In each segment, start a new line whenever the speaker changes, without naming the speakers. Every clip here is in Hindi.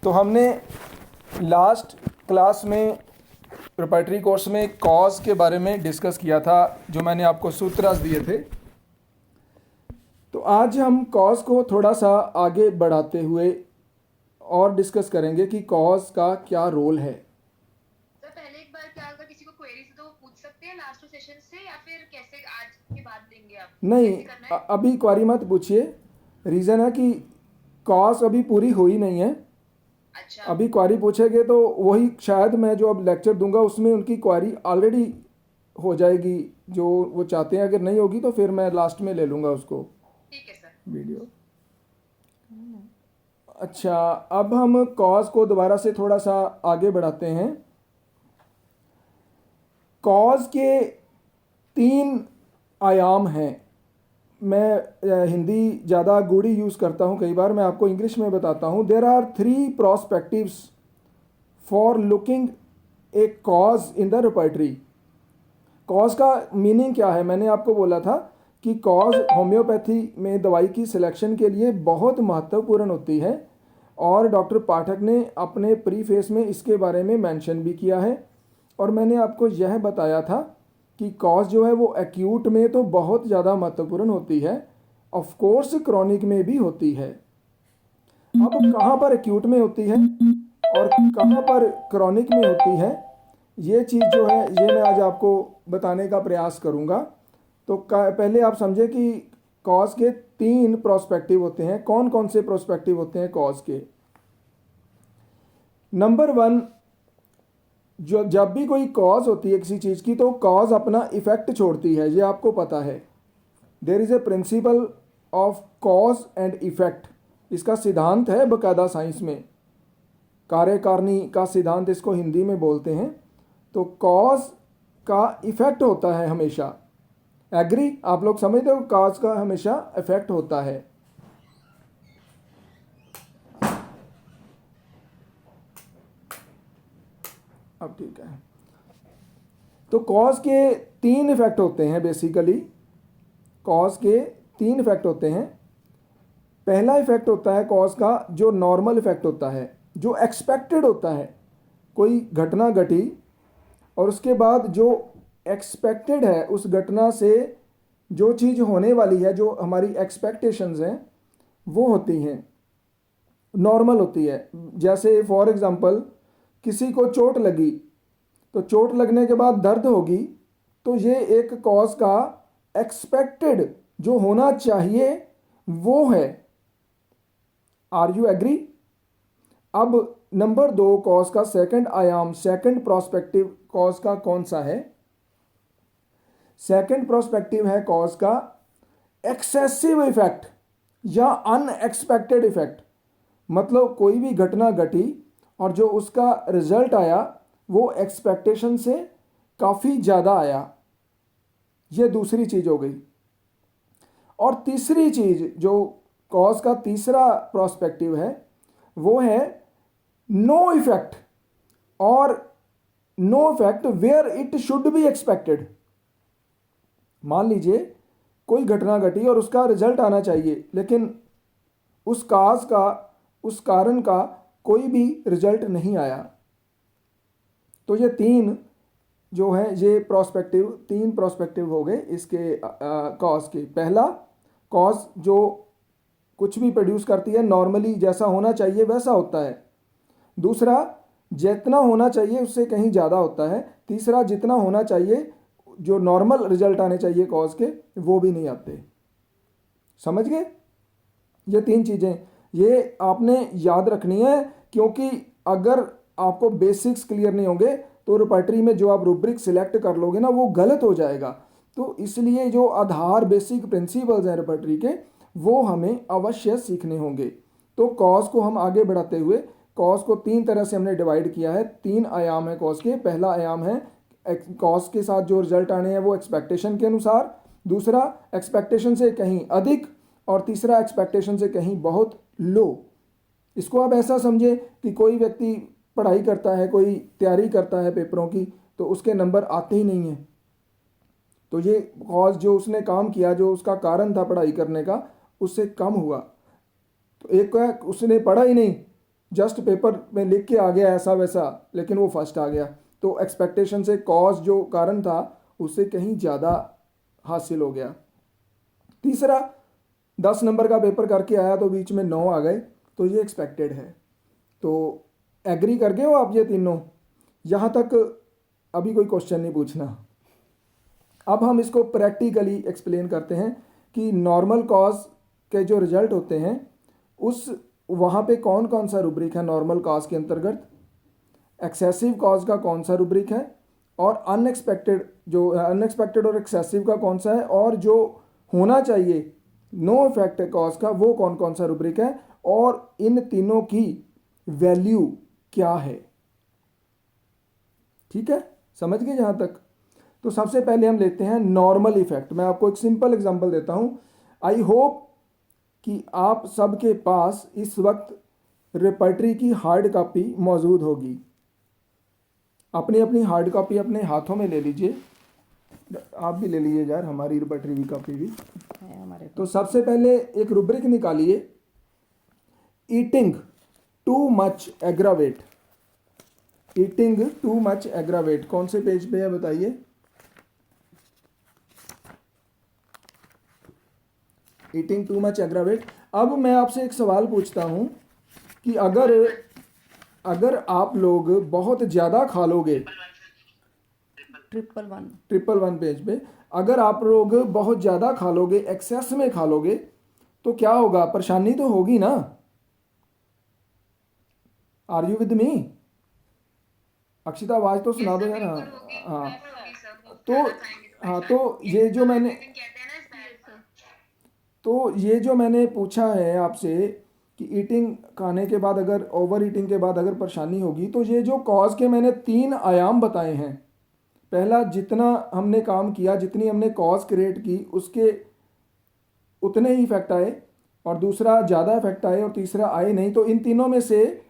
तो हमने लास्ट क्लास में प्रोप्राइटरी कोर्स में कॉज के बारे में डिस्कस किया था, जो मैंने आपको सूत्र दिए थे। तो आज हम कॉज को थोड़ा सा आगे बढ़ाते हुए और डिस्कस करेंगे कि कॉज का क्या रोल है।
सर पहले एक बार क्या अगर किसी को क्वेरी तो वो पूछ सकते हैं लास्ट सेशन से, या फिर कैसे आज के बाद देंगे आप,
नहीं,
कैसे करना है?
अभी क्वारी मत पूछिए। रीज़न है कि कॉज अभी पूरी हुई नहीं है।
अच्छा।
अभी क्वारी पूछेंगे तो वही शायद मैं जो अब लेक्चर दूंगा उसमें उनकी क्वारी ऑलरेडी हो जाएगी जो वो चाहते हैं। अगर नहीं होगी तो फिर मैं लास्ट में ले लूँगा उसको
ठीक है सर।
वीडियो। अच्छा, अब हम कॉज को दोबारा से थोड़ा सा आगे बढ़ाते हैं। कॉज के 3 आयाम हैं। मैं हिंदी ज़्यादा गूढ़ी यूज़ करता हूँ, कई बार मैं आपको इंग्लिश में बताता हूँ। There are 3 prospectives for looking a cause in the repertory. Cause का मीनिंग क्या है? मैंने आपको बोला था कि कॉज होम्योपैथी में दवाई की सिलेक्शन के लिए बहुत महत्वपूर्ण होती है, और डॉक्टर पाठक ने अपने प्रीफेस में इसके बारे में मेंशन भी किया है। और मैंने आपको यह बताया था कि कॉज जो है वो एक्यूट में तो बहुत ज़्यादा महत्वपूर्ण होती है, ऑफ कोर्स क्रॉनिक में भी होती है। अब कहाँ पर एक्यूट में होती है और कहाँ पर क्रॉनिक में होती है, ये चीज़ जो है ये मैं आज आपको बताने का प्रयास करूँगा। तो पहले आप समझे कि कॉज के 3 प्रोस्पेक्टिव होते हैं। कौन कौन से प्रोस्पेक्टिव होते हैं कॉज के? नंबर 1, जो जब भी कोई कॉज होती है किसी चीज़ की, तो कॉज अपना इफेक्ट छोड़ती है, ये आपको पता है। There is a principle of cause and effect. इसका सिद्धांत है बकायदा साइंस में, कार्यकारिणी का सिद्धांत इसको हिंदी में बोलते हैं। तो कॉज का इफेक्ट होता है हमेशा। एग्री? आप लोग समझते हो कॉज का हमेशा इफेक्ट होता है। अब ठीक है। तो कॉज के 3 इफेक्ट होते हैं बेसिकली। कॉज के 3 इफेक्ट होते हैं। पहला इफेक्ट होता है कॉज का जो नॉर्मल इफेक्ट होता है, जो एक्सपेक्टेड होता है। कोई घटना घटी और उसके बाद जो एक्सपेक्टेड है उस घटना से जो चीज़ होने वाली है, जो हमारी एक्सपेक्टेशंस हैं, वो होती हैं, नॉर्मल होती है। जैसे फॉर एग्जांपल किसी को चोट लगी, तो चोट लगने के बाद दर्द होगी, तो ये एक कॉज का एक्सपेक्टेड जो होना चाहिए वो है। Are you agree? अब नंबर 2, कॉज का सेकंड आयाम, सेकंड प्रोस्पेक्टिव कॉज का कौन सा है? सेकंड प्रोस्पेक्टिव है कॉज का एक्सेसिव इफेक्ट या अनएक्सपेक्टेड इफेक्ट। मतलब कोई भी घटना घटी और जो उसका रिजल्ट आया वो एक्सपेक्टेशन से काफ़ी ज़्यादा आया। ये दूसरी चीज़ हो गई। और तीसरी चीज़ जो कॉज का तीसरा प्रोस्पेक्टिव है वो है नो इफेक्ट, और no effect where it should be expected. मान लीजिए कोई घटना घटी और उसका रिजल्ट आना चाहिए, लेकिन उस काज का, उस कारण का कोई भी रिजल्ट नहीं आया। तो ये 3 जो है ये प्रोस्पेक्टिव, 3 प्रोस्पेक्टिव हो गए इसके कॉज के। पहला, कॉज जो कुछ भी प्रोड्यूस करती है नॉर्मली जैसा होना चाहिए वैसा होता है। दूसरा, जितना होना चाहिए उससे कहीं ज़्यादा होता है। तीसरा, जितना होना चाहिए, जो नॉर्मल रिजल्ट आने चाहिए कॉज के, वो भी नहीं आते। समझ गए? ये 3 चीज़ें ये आपने याद रखनी है, क्योंकि अगर आपको बेसिक्स क्लियर नहीं होंगे तो रिपर्टरी में जो आप रूब्रिक सिलेक्ट कर लोगे ना वो गलत हो जाएगा। तो इसलिए जो आधार बेसिक प्रिंसिपल्स हैं रिपर्टरी के, वो हमें अवश्य सीखने होंगे। तो कॉज को हम आगे बढ़ाते हुए, कॉज को 3 तरह से हमने डिवाइड किया है। 3 आयाम है कॉज के। पहला आयाम है कॉज के साथ जो रिजल्ट आने हैं वो एक्सपेक्टेशन के अनुसार। दूसरा, एक्सपेक्टेशन से कहीं अधिक। और तीसरा, एक्सपेक्टेशन से कहीं बहुत लो। इसको आप ऐसा समझे कि कोई व्यक्ति पढ़ाई करता है, कोई तैयारी करता है पेपरों की, तो उसके नंबर आते ही नहीं हैं। तो ये कॉज जो उसने काम किया, जो उसका कारण था पढ़ाई करने का, उससे कम हुआ। तो एक है उसने पढ़ा ही नहीं, जस्ट पेपर में लिख के आ गया ऐसा वैसा, लेकिन वो फर्स्ट आ गया, तो एक्सपेक्टेशन से कॉज जो कारण था उससे कहीं ज़्यादा हासिल हो गया। तीसरा 10 नंबर का पेपर करके आया तो बीच में 9 आ गए, तो ये एक्सपेक्टेड है। तो एग्री कर गए हो आप ये तीनों? यहाँ तक अभी कोई क्वेश्चन नहीं पूछना। अब हम इसको प्रैक्टिकली एक्सप्लेन करते हैं कि नॉर्मल कॉज के जो रिजल्ट होते हैं उस वहाँ पे कौन कौन सा रुब्रिक है नॉर्मल कॉज के अंतर्गत, एक्सेसिव कॉज का कौन सा रुब्रिक है, और अनएक्सपेक्टेड और एक्सेसिव का कौन सा है, और जो होना चाहिए नो इफेक्ट कॉज का वो कौन कौन सा रुब्रिक है, और इन तीनों की वैल्यू क्या है। ठीक है, समझ गए यहाँ तक? तो सबसे पहले हम लेते हैं नॉर्मल इफेक्ट। मैं आपको एक सिंपल एग्जांपल देता हूँ। आई होप कि आप सबके पास इस वक्त रेपर्टरी की हार्ड कॉपी मौजूद होगी। अपनी अपनी हार्ड कॉपी अपने हाथों में ले लीजिए, आप भी ले लीजिए यार, हमारी रेपर्टरी की कॉपी भी
है हमारे
तो सबसे पहले एक रुब्रिक निकालिए, eating too much aggravate. Eating too much aggravate कौन से पेज पे है बताइए? Eating too much aggravate. अब मैं आपसे एक सवाल पूछता हूं कि अगर आप लोग बहुत ज़्यादा खा लोगे, 111 पेज पे, अगर आप लोग बहुत ज़्यादा खा लोगे, एक्सेस में खा लोगे, तो क्या होगा? परेशानी तो होगी ना। Are you with me? Akshita आवाज़ तो सुना दो यार। हाँ तो हाँ तो ये जो मैंने पूछा है आपसे कि ईटिंग खाने के बाद अगर ओवर ईटिंग के बाद अगर परेशानी होगी, तो ये जो कॉज के मैंने 3 आयाम बताए हैं, पहला जितना हमने काम किया, जितनी हमने कॉज क्रिएट की उसके उतने ही इफेक्ट आए, और दूसरा ज़्यादा इफेक्ट आए, और तीसरा आए नहीं। तो इन तीनों में से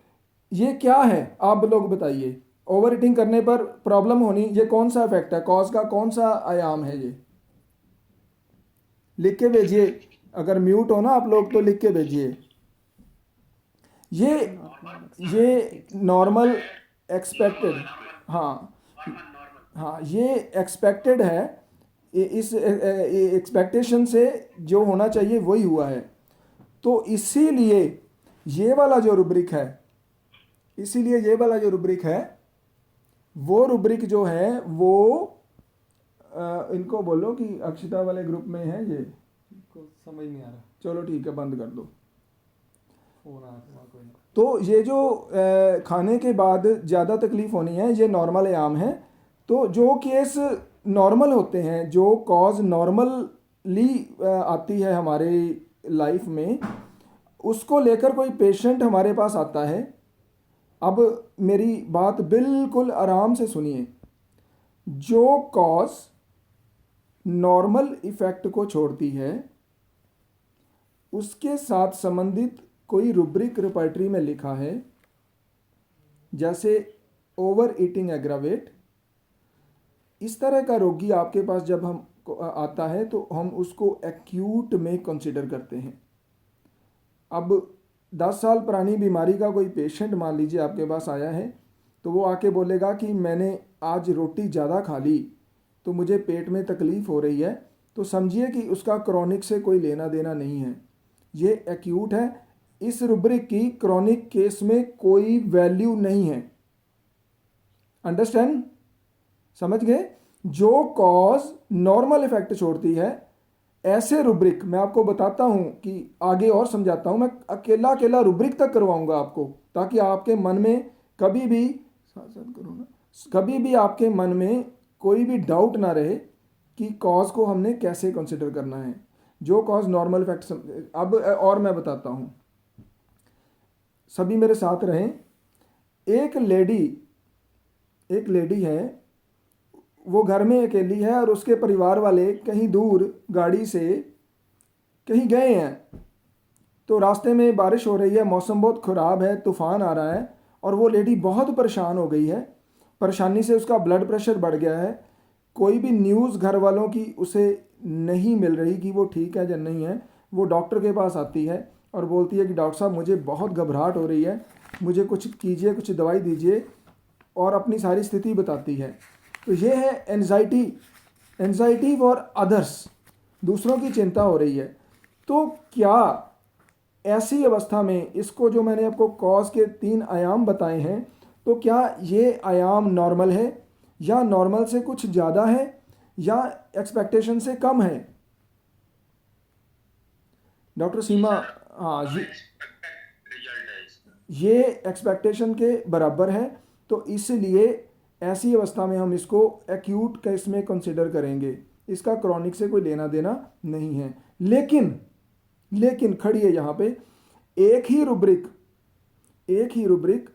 ये क्या है आप लोग बताइए? ओवर ईटिंग करने पर प्रॉब्लम होनी, ये कौन सा इफेक्ट है? कॉज का कौन सा आयाम है? ये लिख के भेजिए। अगर म्यूट हो ना आप लोग तो लिख के भेजिए। ये नॉर्मल एक्सपेक्टेड, हाँ हाँ, ये एक्सपेक्टेड है। इस एक्सपेक्टेशन से जो होना चाहिए वही हुआ है। तो इसीलिए ये वाला जो रुब्रिक है, वो रुब्रिक जो है वो इनको बोलो कि अक्षिता वाले ग्रुप में है, ये को समझ नहीं आ रहा। चलो ठीक है, बंद कर दो फोन। तो ये जो खाने के बाद ज़्यादा तकलीफ होनी है, ये नॉर्मल आयाम है। तो जो केस नॉर्मल होते हैं, जो कॉज नॉर्मली आती है हमारे लाइफ में, उसको लेकर कोई पेशेंट हमारे पास आता है। अब मेरी बात बिल्कुल आराम से सुनिए। जो कॉज नॉर्मल इफेक्ट को छोड़ती है उसके साथ संबंधित कोई रुब्रिक रेपर्टरी में लिखा है, जैसे ओवर ईटिंग एग्रावेट। इस तरह का रोगी आपके पास जब हम आता है तो हम उसको एक्यूट में कंसिडर करते हैं। अब 10 साल पुरानी बीमारी का कोई पेशेंट मान लीजिए आपके पास आया है, तो वो आके बोलेगा कि मैंने आज रोटी ज़्यादा खा ली तो मुझे पेट में तकलीफ़ हो रही है, तो समझिए कि उसका क्रॉनिक से कोई लेना देना नहीं है, ये एक्यूट है। इस रुब्रिक की क्रॉनिक केस में कोई वैल्यू नहीं है। अंडरस्टैंड? समझ गए? जो कॉज नॉर्मल इफेक्ट छोड़ती है, ऐसे रुब्रिक मैं आपको बताता हूं कि आगे और समझाता हूं। मैं अकेला रुब्रिक तक करवाऊंगा आपको, ताकि आपके मन में कभी भी आपके मन में कोई भी डाउट ना रहे कि कॉज को हमने कैसे कंसिडर करना है। जो कॉज नॉर्मल इफेक्ट, अब और मैं बताता हूं, सभी मेरे साथ रहें। एक लेडी है, वो घर में अकेली है और उसके परिवार वाले कहीं दूर गाड़ी से कहीं गए हैं। तो रास्ते में बारिश हो रही है, मौसम बहुत ख़राब है, तूफ़ान आ रहा है, और वो लेडी बहुत परेशान हो गई है। परेशानी से उसका ब्लड प्रेशर बढ़ गया है। कोई भी न्यूज़ घर वालों की उसे नहीं मिल रही कि वो ठीक है या नहीं है। वो डॉक्टर के पास आती है और बोलती है कि डॉक्टर साहब मुझे बहुत घबराहट हो रही है, मुझे कुछ कीजिए, कुछ दवाई दीजिए, और अपनी सारी स्थिति बताती है। तो ये है एंजाइटी, एंजाइटी फॉर अदर्स, दूसरों की चिंता हो रही है। तो क्या ऐसी अवस्था में इसको, जो मैंने आपको कॉज के 3 आयाम बताए हैं, तो क्या ये आयाम नॉर्मल है, या नॉर्मल से कुछ ज़्यादा है, या एक्सपेक्टेशन से कम है? डॉक्टर सीमा, हाँ, ये एक्सपेक्टेशन के बराबर है। तो इसलिए ऐसी अवस्था में हम इसको एक्यूट केस में कंसिडर करेंगे, इसका क्रॉनिक से कोई लेना देना नहीं है। लेकिन खड़िए यहाँ पे, एक ही रुब्रिक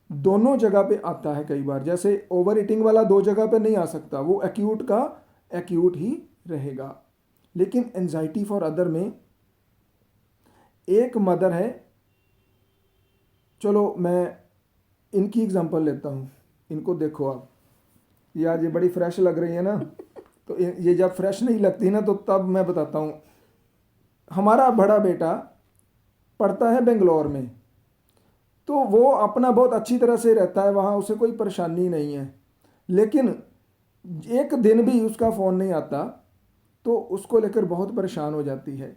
दोनों जगह पे आता है कई बार। जैसे ओवर ईटिंग वाला 2 जगह पे नहीं आ सकता, वो एक्यूट का एक्यूट ही रहेगा। लेकिन एंजाइटी फॉर अदर में एक मदर है, चलो मैं इनकी एग्जांपल लेता हूँ, इनको देखो आप, ये आज ये बड़ी फ्रेश लग रही है ना, तो ये जब फ्रेश नहीं लगती ना, तो तब मैं बताता हूँ। हमारा बड़ा बेटा पढ़ता है बेंगलोर में, तो वो अपना बहुत अच्छी तरह से रहता है वहाँ, उसे कोई परेशानी नहीं है। लेकिन एक दिन भी उसका फ़ोन नहीं आता, तो उसको लेकर बहुत परेशान हो जाती है।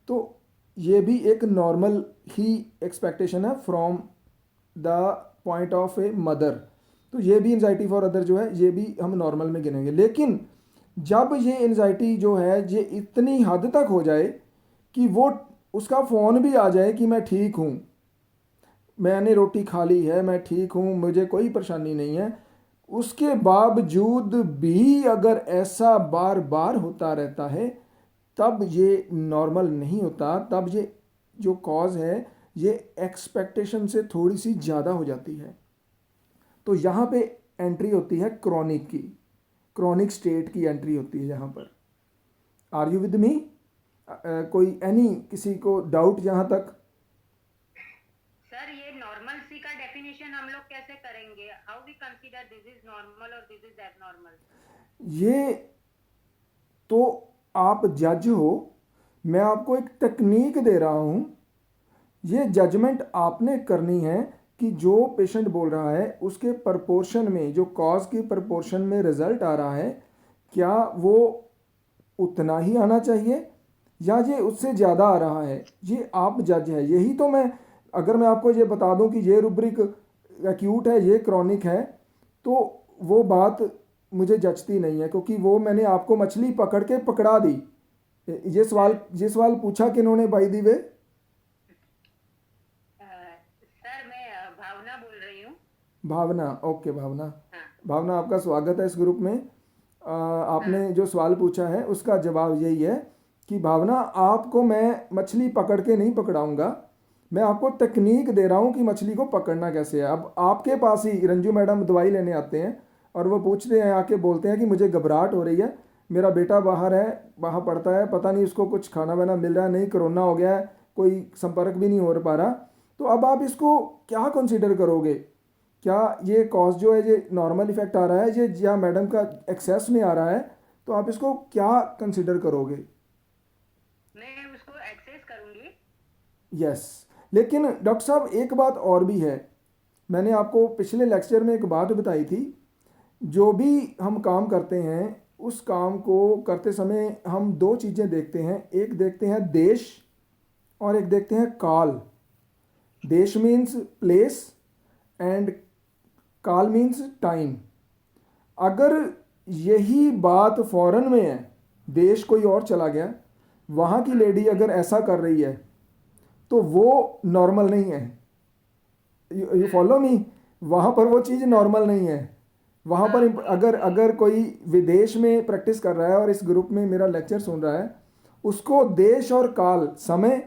तो ये भी एक नॉर्मल ही एक्सपेक्टेशन है from the point of a mother. तो ये भी एंजाइटी फॉर अदर जो है, ये भी हम नॉर्मल में गिनेंगे। लेकिन जब ये एंजाइटी जो है ये इतनी हद तक हो जाए कि वो उसका फ़ोन भी आ जाए कि मैं ठीक हूँ, मैंने रोटी खा ली है, मैं ठीक हूँ, मुझे कोई परेशानी नहीं है, उसके बावजूद भी अगर ऐसा बार बार होता रहता है, तब ये नॉर्मल नहीं होता। तब ये जो कॉज है ये एक्सपेक्टेशन से थोड़ी सी ज़्यादा हो जाती है। तो यहाँ पे एंट्री होती है क्रॉनिक स्टेट की एंट्री होती है यहाँ पर। Are you with me? कोई किसी को डाउट यहाँ तक?
सर, ये नॉर्मल सी का डेफिनेशन हम लोग कैसे करेंगे? How we consider this is normal और दिस इज एबनॉर्मल?
ये तो आप जज हो, मैं आपको एक टेक्निक दे रहा हूँ। ये जजमेंट आपने करनी है कि जो पेशेंट बोल रहा है उसके प्रपोर्शन में, जो कॉज की प्रपोर्शन में रिजल्ट आ रहा है, क्या वो उतना ही आना चाहिए या ये उससे ज़्यादा आ रहा है। ये आप जज है। यही तो अगर मैं आपको ये बता दूं कि ये रुब्रिक एक्यूट है, ये क्रॉनिक है, तो वो बात मुझे जचती नहीं है, क्योंकि वो मैंने आपको मछली पकड़ के पकड़ा दी। ये सवाल पूछा किन्होंने बाय द वे?
सर, मैं भावना बोल रही हूँ।
भावना, ओके भावना।
हाँ।
भावना, आपका स्वागत है इस ग्रुप में। आपने जो सवाल पूछा है उसका जवाब यही है कि भावना, आपको मैं मछली पकड़ के नहीं पकड़ाऊंगा, मैं आपको तकनीक दे रहा हूँ कि मछली को पकड़ना कैसे है। अब आपके पास ही रंजू मैडम दवाई लेने आते हैं और वो पूछते हैं, आके बोलते हैं कि मुझे घबराहट हो रही है, मेरा बेटा बाहर है, वहाँ पढ़ता है, पता नहीं उसको कुछ खाना वाना मिल रहा है नहीं, कोरोना हो गया है, कोई संपर्क भी नहीं हो पा रहा। तो अब आप इसको क्या कंसीडर करोगे? क्या ये कॉज जो है ये नॉर्मल इफेक्ट आ रहा है, ये या मैडम का एक्सेस में आ रहा है? तो आप इसको क्या कंसीडर करोगे?
मैं उसको एक्सेस करूंगी।
यस। लेकिन डॉक्टर साहब, एक बात और भी है। मैंने आपको पिछले लेक्चर में एक बात बताई थी, जो भी हम काम करते हैं उस काम को करते समय हम 2 चीज़ें देखते हैं। एक देखते हैं देश और एक देखते हैं काल। देश मीन्स प्लेस एंड काल मीन्स टाइम। अगर यही बात फॉरेन में है, देश कोई और चला गया, वहाँ की लेडी अगर ऐसा कर रही है तो वो नॉर्मल नहीं है। You follow me? वहाँ पर वो चीज़ नॉर्मल नहीं है। वहाँ पर अगर कोई विदेश में प्रैक्टिस कर रहा है और इस ग्रुप में मेरा लेक्चर सुन रहा है, उसको देश और काल, समय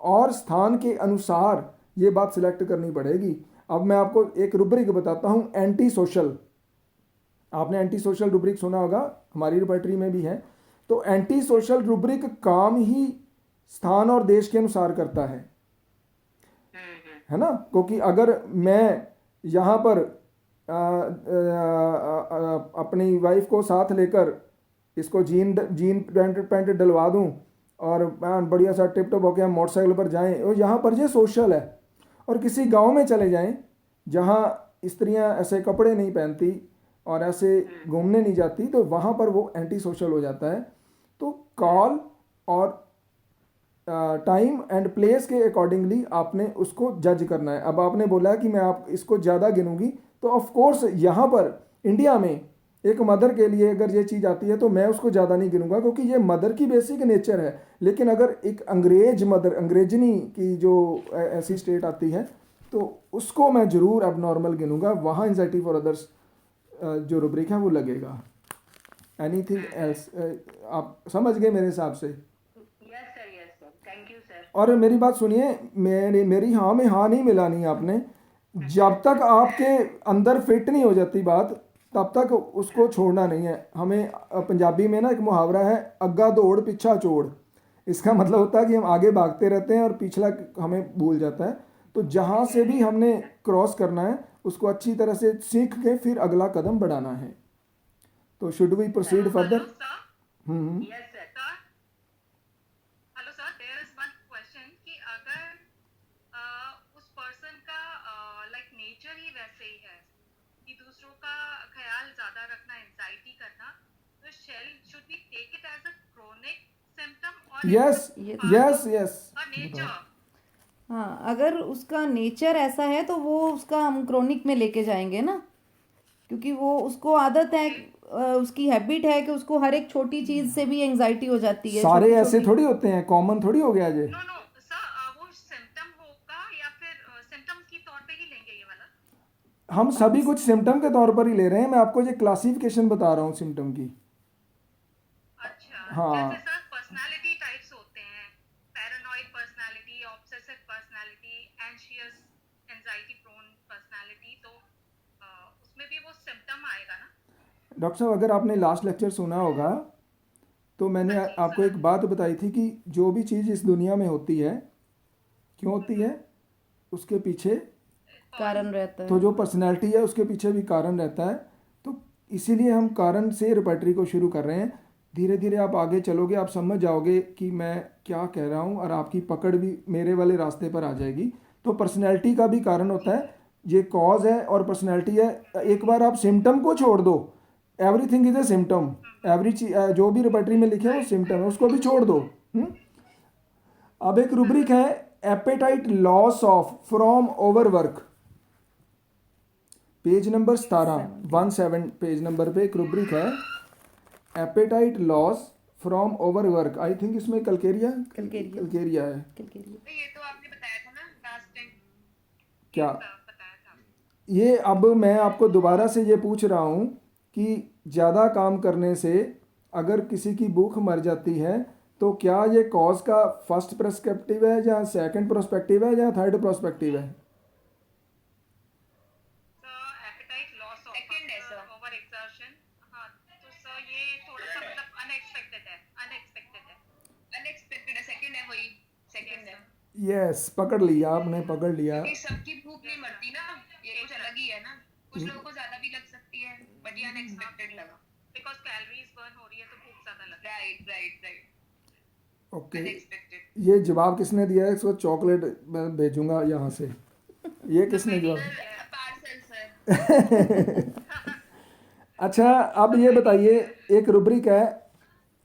और स्थान के अनुसार ये बात सिलेक्ट करनी पड़ेगी। अब मैं आपको एक रुब्रिक बताता हूँ, एंटी सोशल। आपने एंटी सोशल रुब्रिक सुना होगा, हमारी रिपर्टरी में भी है। तो एंटी सोशल रुब्रिक काम ही स्थान और देश के अनुसार करता है ना? क्योंकि अगर मैं यहाँ पर अपनी वाइफ को साथ लेकर इसको जीन पैंट डलवा दूँ और बढ़िया सा टिप टॉप होकर हम मोटरसाइकिल पर जाएं, और यहाँ पर ये सोशल है। और किसी गांव में चले जाएं जहां स्त्रियां ऐसे कपड़े नहीं पहनती और ऐसे घूमने नहीं जाती, तो वहाँ पर वो एंटी सोशल हो जाता है। तो कॉल और टाइम एंड प्लेस के अकॉर्डिंगली आपने उसको जज करना है। अब आपने बोला कि मैं आप इसको ज़्यादा गिनूंगी, तो ऑफ कोर्स यहाँ पर इंडिया में एक मदर के लिए अगर ये चीज़ आती है तो मैं उसको ज़्यादा नहीं गिनूंगा, क्योंकि ये मदर की बेसिक नेचर है। लेकिन अगर एक अंग्रेज मदर, अंग्रेजनी की जो ऐसी स्टेट आती है, तो उसको मैं ज़रूर अब नॉर्मल गिनूंगा, वहाँ एंजाइटी फॉर अदर्स जो रुब्रिक है वो लगेगा। Anything else? आप समझ गए मेरे हिसाब से?
Yes sir, thank you sir.
और मेरी बात सुनिए, मेरी हाँ में हाँ नहीं मिलानी आपने। जब तक आपके अंदर फिट नहीं हो जाती बात, तब तक उसको छोड़ना नहीं है। हमें पंजाबी में ना एक मुहावरा है, अग्गा दौड़ पिछा चोड़। इसका मतलब होता है कि हम आगे भागते रहते हैं और पिछला हमें भूल जाता है। तो जहाँ से भी हमने क्रॉस करना है उसको अच्छी तरह से सीख के फिर अगला कदम बढ़ाना है। तो should we proceed further?
Yes sir.
Hello sir, there is one question कि अगर उस पर्सन का लाइक नेचर ही वैसे ही है कि दूसरों का ख्याल ज्यादा रखना, एंजाइटी करना, तो should we take it as a chronic symptom और
यस यस यस।
नेचर?
हाँ, अगर उसका नेचर ऐसा है तो वो उसका हम क्रोनिक में लेके जाएंगे ना, क्योंकि वो उसको आदत है, उसकी हैबिट है कि उसको हर एक छोटी चीज से भी एंजाइटी हो जाती है।
सारे
छोटी
ऐसे
छोटी
थोड़ी होते हैं, कॉमन थोड़ी हो गया ये।
नो नो सर, वो सिम्पटम होगा या फिर सिम्पटम की तौर पे ही लेंगे ये वाला?
हम सभी कुछ सिम्टम के तौर पर ही ले रहे हैं। मैं आपको ये क्लासिफिकेशन बता रहा हूँ सिम्टम की।
अच्छा,
हाँ।
जैसे सर पर्सनालिटी टाइप्स होते हैं, paranoid personality, obsessive personality, anxious, anxiety prone personality, तो उसमें भी वो सिम्पटम आएगा ना?
डॉक्टर साहब, अगर आपने लास्ट लेक्चर सुना होगा तो मैंने आपको एक बात बताई थी कि जो भी चीज़ इस दुनिया में होती है, क्यों होती है, उसके पीछे
कारण रहता है।
तो जो पर्सनैलिटी है उसके पीछे भी कारण रहता है। तो इसीलिए हम कारण से रिपर्टरी को शुरू कर रहे हैं। धीरे धीरे आप आगे चलोगे, आप समझ जाओगे कि मैं क्या कह रहा हूँ और आपकी पकड़ भी मेरे वाले रास्ते पर आ जाएगी। तो पर्सनैलिटी का भी कारण होता है, ये कॉज है और पर्सनैलिटी है। एक बार आप सिम्टम को छोड़ दो, everything is a symptom, every जो भी रिपर्टरी में लिखे है वो सिम्टम है, उसको भी छोड़ दो। अब एक रूब्रिक है, apatite loss of from overwork, page number 17 page number पे एक रूब्रिक है, apatite loss from overwork. I think इसमें कलकेरिया है।
कलकेरिया।
ये तो आपने बताया था ना लास्ट टाइम।
क्या?
बताया था।
ये अब मैं आपको दोबारा से ये पूछ रहा हूँ कि ज़्यादा काम करने से अगर किसी की भूख मर जाती है तो क्या ये कॉज का फर्स्ट प्रोस्पेक्टिव है या सेकंड प्रोस्पेक्टिव है या थर्ड प्रोस्पेक्टिव है?
एपेटाइट लॉस ऑफ सेकंड है सर, ओवर एक्सर्शन। हाँ, तो सर ये थोड़ा सा मतलब अनएक्सपेक्टेड है, सेकंड है, वही सेकंड है।
यस, पकड़ लिया आपने, पकड़ लिया।
क्योंकि सबकी भूख नहीं मरती ना, ये कुछ अलग ही है ना। कुछ लोगों को ज्यादा भी लग सकती है, बट ये अनएक्सपेक्टेड लगा बिकॉज़ कैलोरीज बर्न हो रही है तो भूख ज्यादा लग रही है। Right
okay,
unexpected.
ये जवाब किसने दिया है? इसको चॉकलेट मैं भेजूंगा यहाँ से। ये किसने जवाब?
Parcel sir.
अच्छा, अब ये बताइए, एक रूब्रिक है,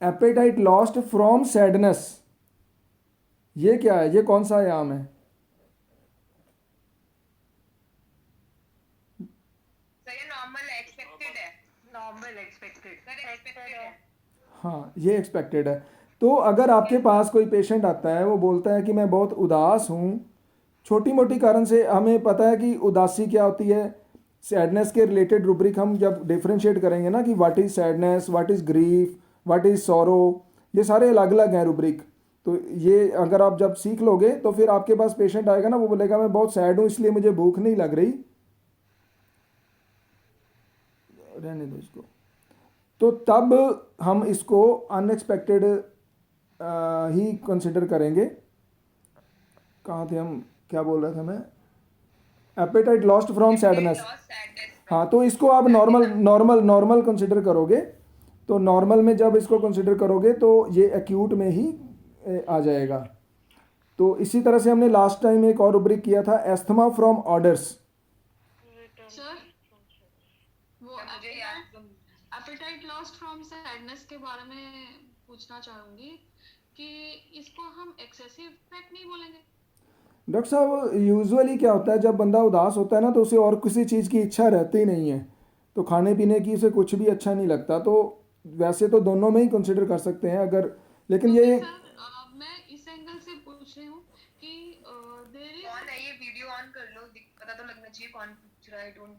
एपेटाइट लॉस्ट फ्रॉम सैडनेस। ये क्या है? ये कौन सा आयाम है?
सर ये नॉर्मल एक्सपेक्टेड है।
नॉर्मल एक्सपेक्टेड
सर एक्सपेक्टेड है।
हाँ, ये एक्सपेक्टेड है। तो अगर आपके पास कोई पेशेंट आता है, वो बोलता है कि मैं बहुत उदास हूँ, छोटी मोटी कारण से, हमें पता है कि उदासी क्या होती है। सैडनेस के रिलेटेड रूब्रिक हम जब डिफरेंशिएट करेंगे ना कि what is sadness, what is grief, what is sorrow, ये सारे अलग अलग हैं रूब्रिक। तो ये अगर आप जब सीख लोगे तो फिर आपके पास पेशेंट आएगा ना, वो बोलेगा मैं बहुत सैड हूँ इसलिए मुझे भूख नहीं लग रही, रहने दो इसको। तो तब हम इसको अनएक्सपेक्टेड ही कंसिडर करेंगे। कहाँ थे हम? क्या बोल रहा था मैं? Appetite lost from sadness. हाँ, तो इसको आप नॉर्मल कंसिडर करोगे। तो नॉर्मल में जब इसको कंसिडर करोगे तो ये एक्यूट में ही आ जाएगा। तो इसी तरह से हमने लास्ट टाइम एक और रुब्रिक किया था, एस्थमा फ्रॉम ऑर्डर्स।
सर वो एपेटाइट लॉस्ट फ्रॉम सैडनेस के बारे में पूछना चाहूंगी कि इसको हम एक्सेसिव इफेक्ट नहीं बोलेंगे?
डॉक्टर साहब यूजुअली क्या होता है, जब बंदा उदास होता है ना तो उसे और किसी चीज़ की इच्छा रहती ही नहीं है, तो खाने पीने की उसे कुछ भी अच्छा नहीं लगता। तो वैसे तो दोनों में ही कंसिडर कर सकते हैं अगर, लेकिन ये
सर मैं इस एंगल से पूछ रही हूँ कि देयर इज
कौन है ये? वीडियो ऑन कर लो, पता तो लगना चाहिए कौन पूछ रहा है। डोंट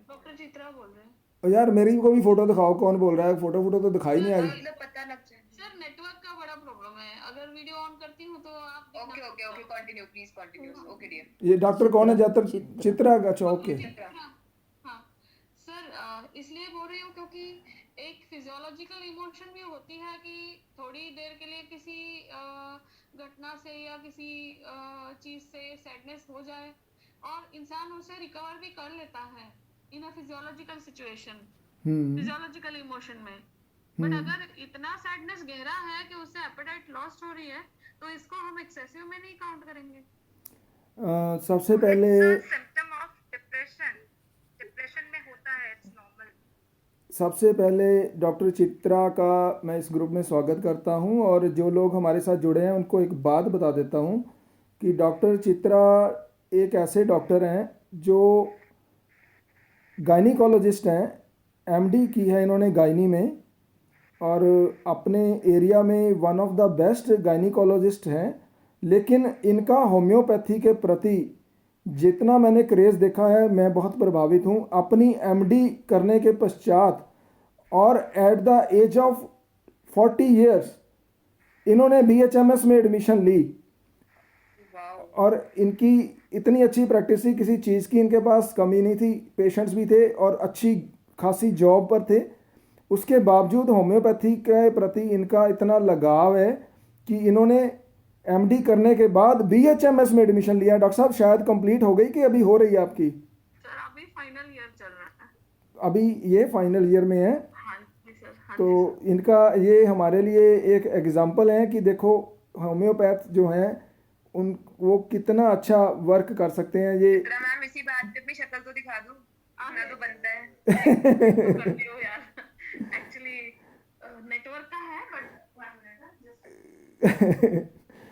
डॉक्टर चित्रा बोल रहे हैं।
यार मेरी को भी फोटो दिखाओ, कौन बोल रहा है? फोटो तो दिखाई नहीं आई।
मतलब पता लग जाए।
सर नेटवर्क का बड़ा प्रॉब्लम है, अगर वीडियो ऑन करती हूँ तो आप
okay okay okay, continue please continue. Okay dear.
ये डॉक्टर कौन है? ज्यादातर चित्रा का? अच्छा ओके।
हाँ सर इसलिए बोल रही हूँ क्योंकि एक फिजियोलॉजिकल इमोशन भी होती है कि थोड़ी देर के लिए किसी घटना से या किसी चीज से सैडनेस हो जाए और इंसान उसे रिकवर भी कर लेता है in a physiological situation, physiological emotion में। बट अगर इतना सैडनेस गहरा है कि उससे एपेटाइट लॉस्ट हो रही है तो इसको हम एक्सेसिव में नहीं काउंट करेंगे।
सबसे पहले
सिम्पटम ऑफ डिप्रेशन में होता है, इट्स नॉर्मल।
सबसे पहले डॉक्टर चित्रा का मैं इस ग्रुप में स्वागत करता हूं, और जो लोग हमारे साथ जुड़े हैं उनको एक बात बता देता हूं कि डॉक्टर चित्रा एक ऐसे डॉक्टर हैं जो गायनिकोलॉजिस्ट हैं, एमडी की है इन्होंने गायनी में, और अपने एरिया में one of the best gynaecologist हैं। लेकिन इनका होम्योपैथी के प्रति जितना मैंने क्रेज़ देखा है, मैं बहुत प्रभावित हूँ। अपनी एमडी करने के पश्चात और at the age of 40 years इन्होंने बीएचएमएस में एडमिशन ली, और इनकी इतनी अच्छी प्रैक्टिस थी, किसी चीज़ की इनके पास कमी नहीं थी, पेशेंट्स भी थे और अच्छी खासी जॉब पर थे। उसके बावजूद होम्योपैथी के प्रति इनका इतना लगाव है कि इन्होंने एमडी करने के बाद बीएचएमएस में एडमिशन लिया। डॉक्टर साहब शायद कंप्लीट हो गई कि अभी हो रही है आपकी?
सर अभी फाइनल ईयर चल रहा है।
अभी ये फाइनल ईयर में है।
हाँ जी सर। हाँ
तो इनका ये हमारे लिए एक एग्जाम्पल है कि देखो होम्योपैथ जो हैं उन वो कितना अच्छा वर्क कर सकते हैं। ये
मैम इसी बात पे अपनी शक्ल तो दिखा दूं, ना तो बनता है।
करती हो यार, एक्चुअली नेटवर्क का है बट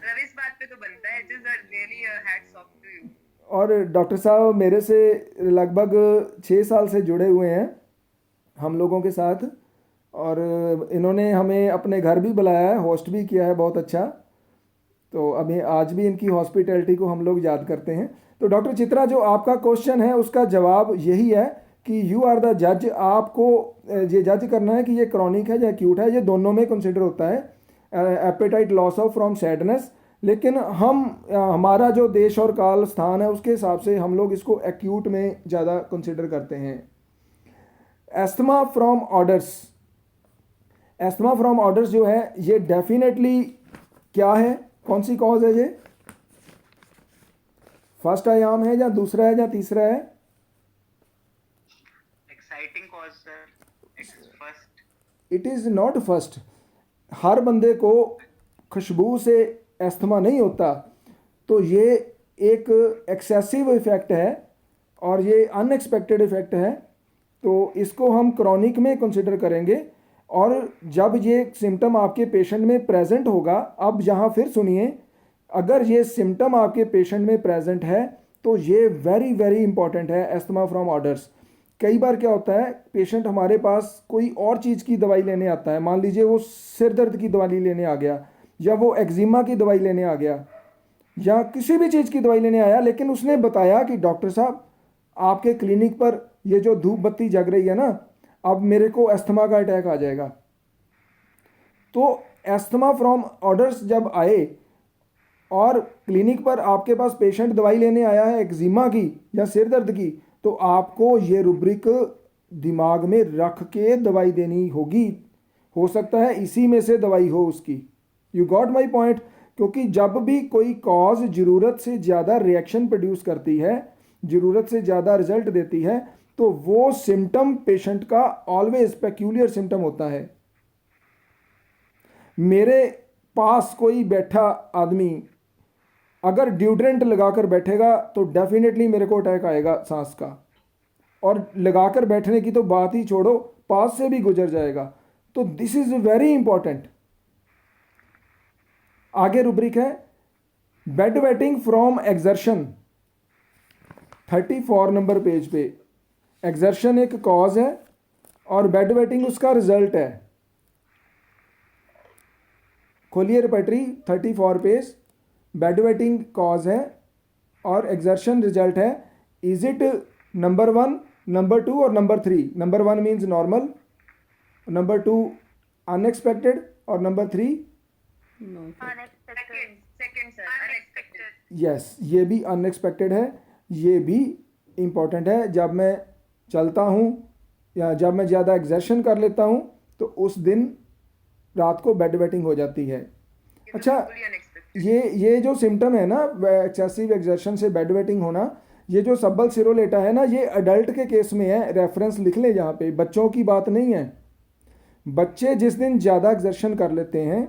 रवि इस बात पे तो बनता है। It is really hats off to you.
और डॉक्टर साहब मेरे से लगभग 6 साल से जुड़े हुए हैं हम लोगों के साथ, और इन्होंने हमें अपने घर भी बुलाया है, होस्ट भी किया है बहुत अच्छा। तो अभी आज भी इनकी हॉस्पिटैलिटी को हम लोग याद करते हैं। तो डॉक्टर चित्रा, जो आपका क्वेश्चन है उसका जवाब यही है कि यू आर द जज। आपको ये जज करना है कि ये क्रॉनिक है या एक्यूट है। ये दोनों में कंसिडर होता है, apatite loss of from sadness. लेकिन हम हमारा जो देश और काल स्थान है उसके हिसाब से हम लोग इसको एक्यूट में ज़्यादा कंसिडर करते हैं। Asthma from orders, asthma from orders जो है ये डेफिनेटली क्या है, कौन सी कॉज है? ये फर्स्ट आयाम है या दूसरा है या तीसरा है?
Exciting cause sir, first.
It is not first. हर बंदे को खुशबू से एस्थमा नहीं होता, तो ये एक एक्सेसिव इफ़ेक्ट है और ये अनएक्सपेक्टेड इफ़ेक्ट है, तो इसको हम क्रॉनिक में कंसिडर करेंगे। और जब ये सिम्टम आपके पेशेंट में प्रेजेंट होगा, अब यहाँ फिर सुनिए, अगर ये सिम्टम आपके पेशेंट में प्रेजेंट है तो ये वेरी वेरी इंपॉर्टेंट है एस्थमा फ्रॉम ऑर्डर्स। कई बार क्या होता है, पेशेंट हमारे पास कोई और चीज़ की दवाई लेने आता है, मान लीजिए वो सिर दर्द की दवाई लेने आ गया, या वो एक्जिमा की दवाई लेने आ गया, या किसी भी चीज़ की दवाई लेने आया, लेकिन उसने बताया कि डॉक्टर साहब आपके क्लिनिक पर ये जो धूप बत्ती जग रही है ना, अब मेरे को एस्थमा का अटैक आ जाएगा। तो एस्थमा फ्रॉम ऑर्डर्स जब आए और क्लिनिक पर आपके पास पेशेंट दवाई लेने आया है एक्जिमा की या सिर दर्द की, तो आपको ये रुब्रिक दिमाग में रख के दवाई देनी होगी। हो सकता है इसी में से दवाई हो उसकी। You got my point? क्योंकि जब भी कोई कॉज ज़रूरत से ज़्यादा रिएक्शन प्रोड्यूस करती है, ज़रूरत से ज़्यादा रिजल्ट देती है, तो वो सिम्टम पेशेंट का ऑलवेज पेक्यूलियर सिम्टम होता है। मेरे पास कोई बैठा आदमी अगर ड्यूड्रेंट लगाकर बैठेगा तो डेफिनेटली मेरे को अटैक आएगा सांस का, और लगाकर बैठने की तो बात ही छोड़ो, पास से भी गुजर जाएगा। तो दिस इज वेरी इंपॉर्टेंट। आगे रुब्रिक है bed wetting from exertion, 34 number page पे। एक्सर्शन एक कॉज है और बेड वेटिंग उसका रिजल्ट है। खोलिए repertory 34 page. Bed wetting cause है और एक्सर्शन रिजल्ट है। इज इट नंबर 1, नंबर 2 और number 3? Number 1 means normal, number 2 unexpected और number 3
second sir, unexpected.
Yes, ये भी अनएक्सपेक्टेड है। ये भी इम्पॉर्टेंट है। जब मैं चलता हूँ या जब मैं ज़्यादा एग्जर्शन कर लेता हूँ तो उस दिन रात को बेड वेटिंग हो जाती है। अच्छा, ये जो सिम्टम है ना एक्सेसिव एग्जर्शन से बेड वेटिंग होना, ये जो सब्बल सिरोलेटा है ना, ये अडल्ट के केस में है। रेफरेंस लिख लें यहाँ पे, बच्चों की बात नहीं है। बच्चे जिस दिन ज़्यादा एग्जर्शन कर लेते हैं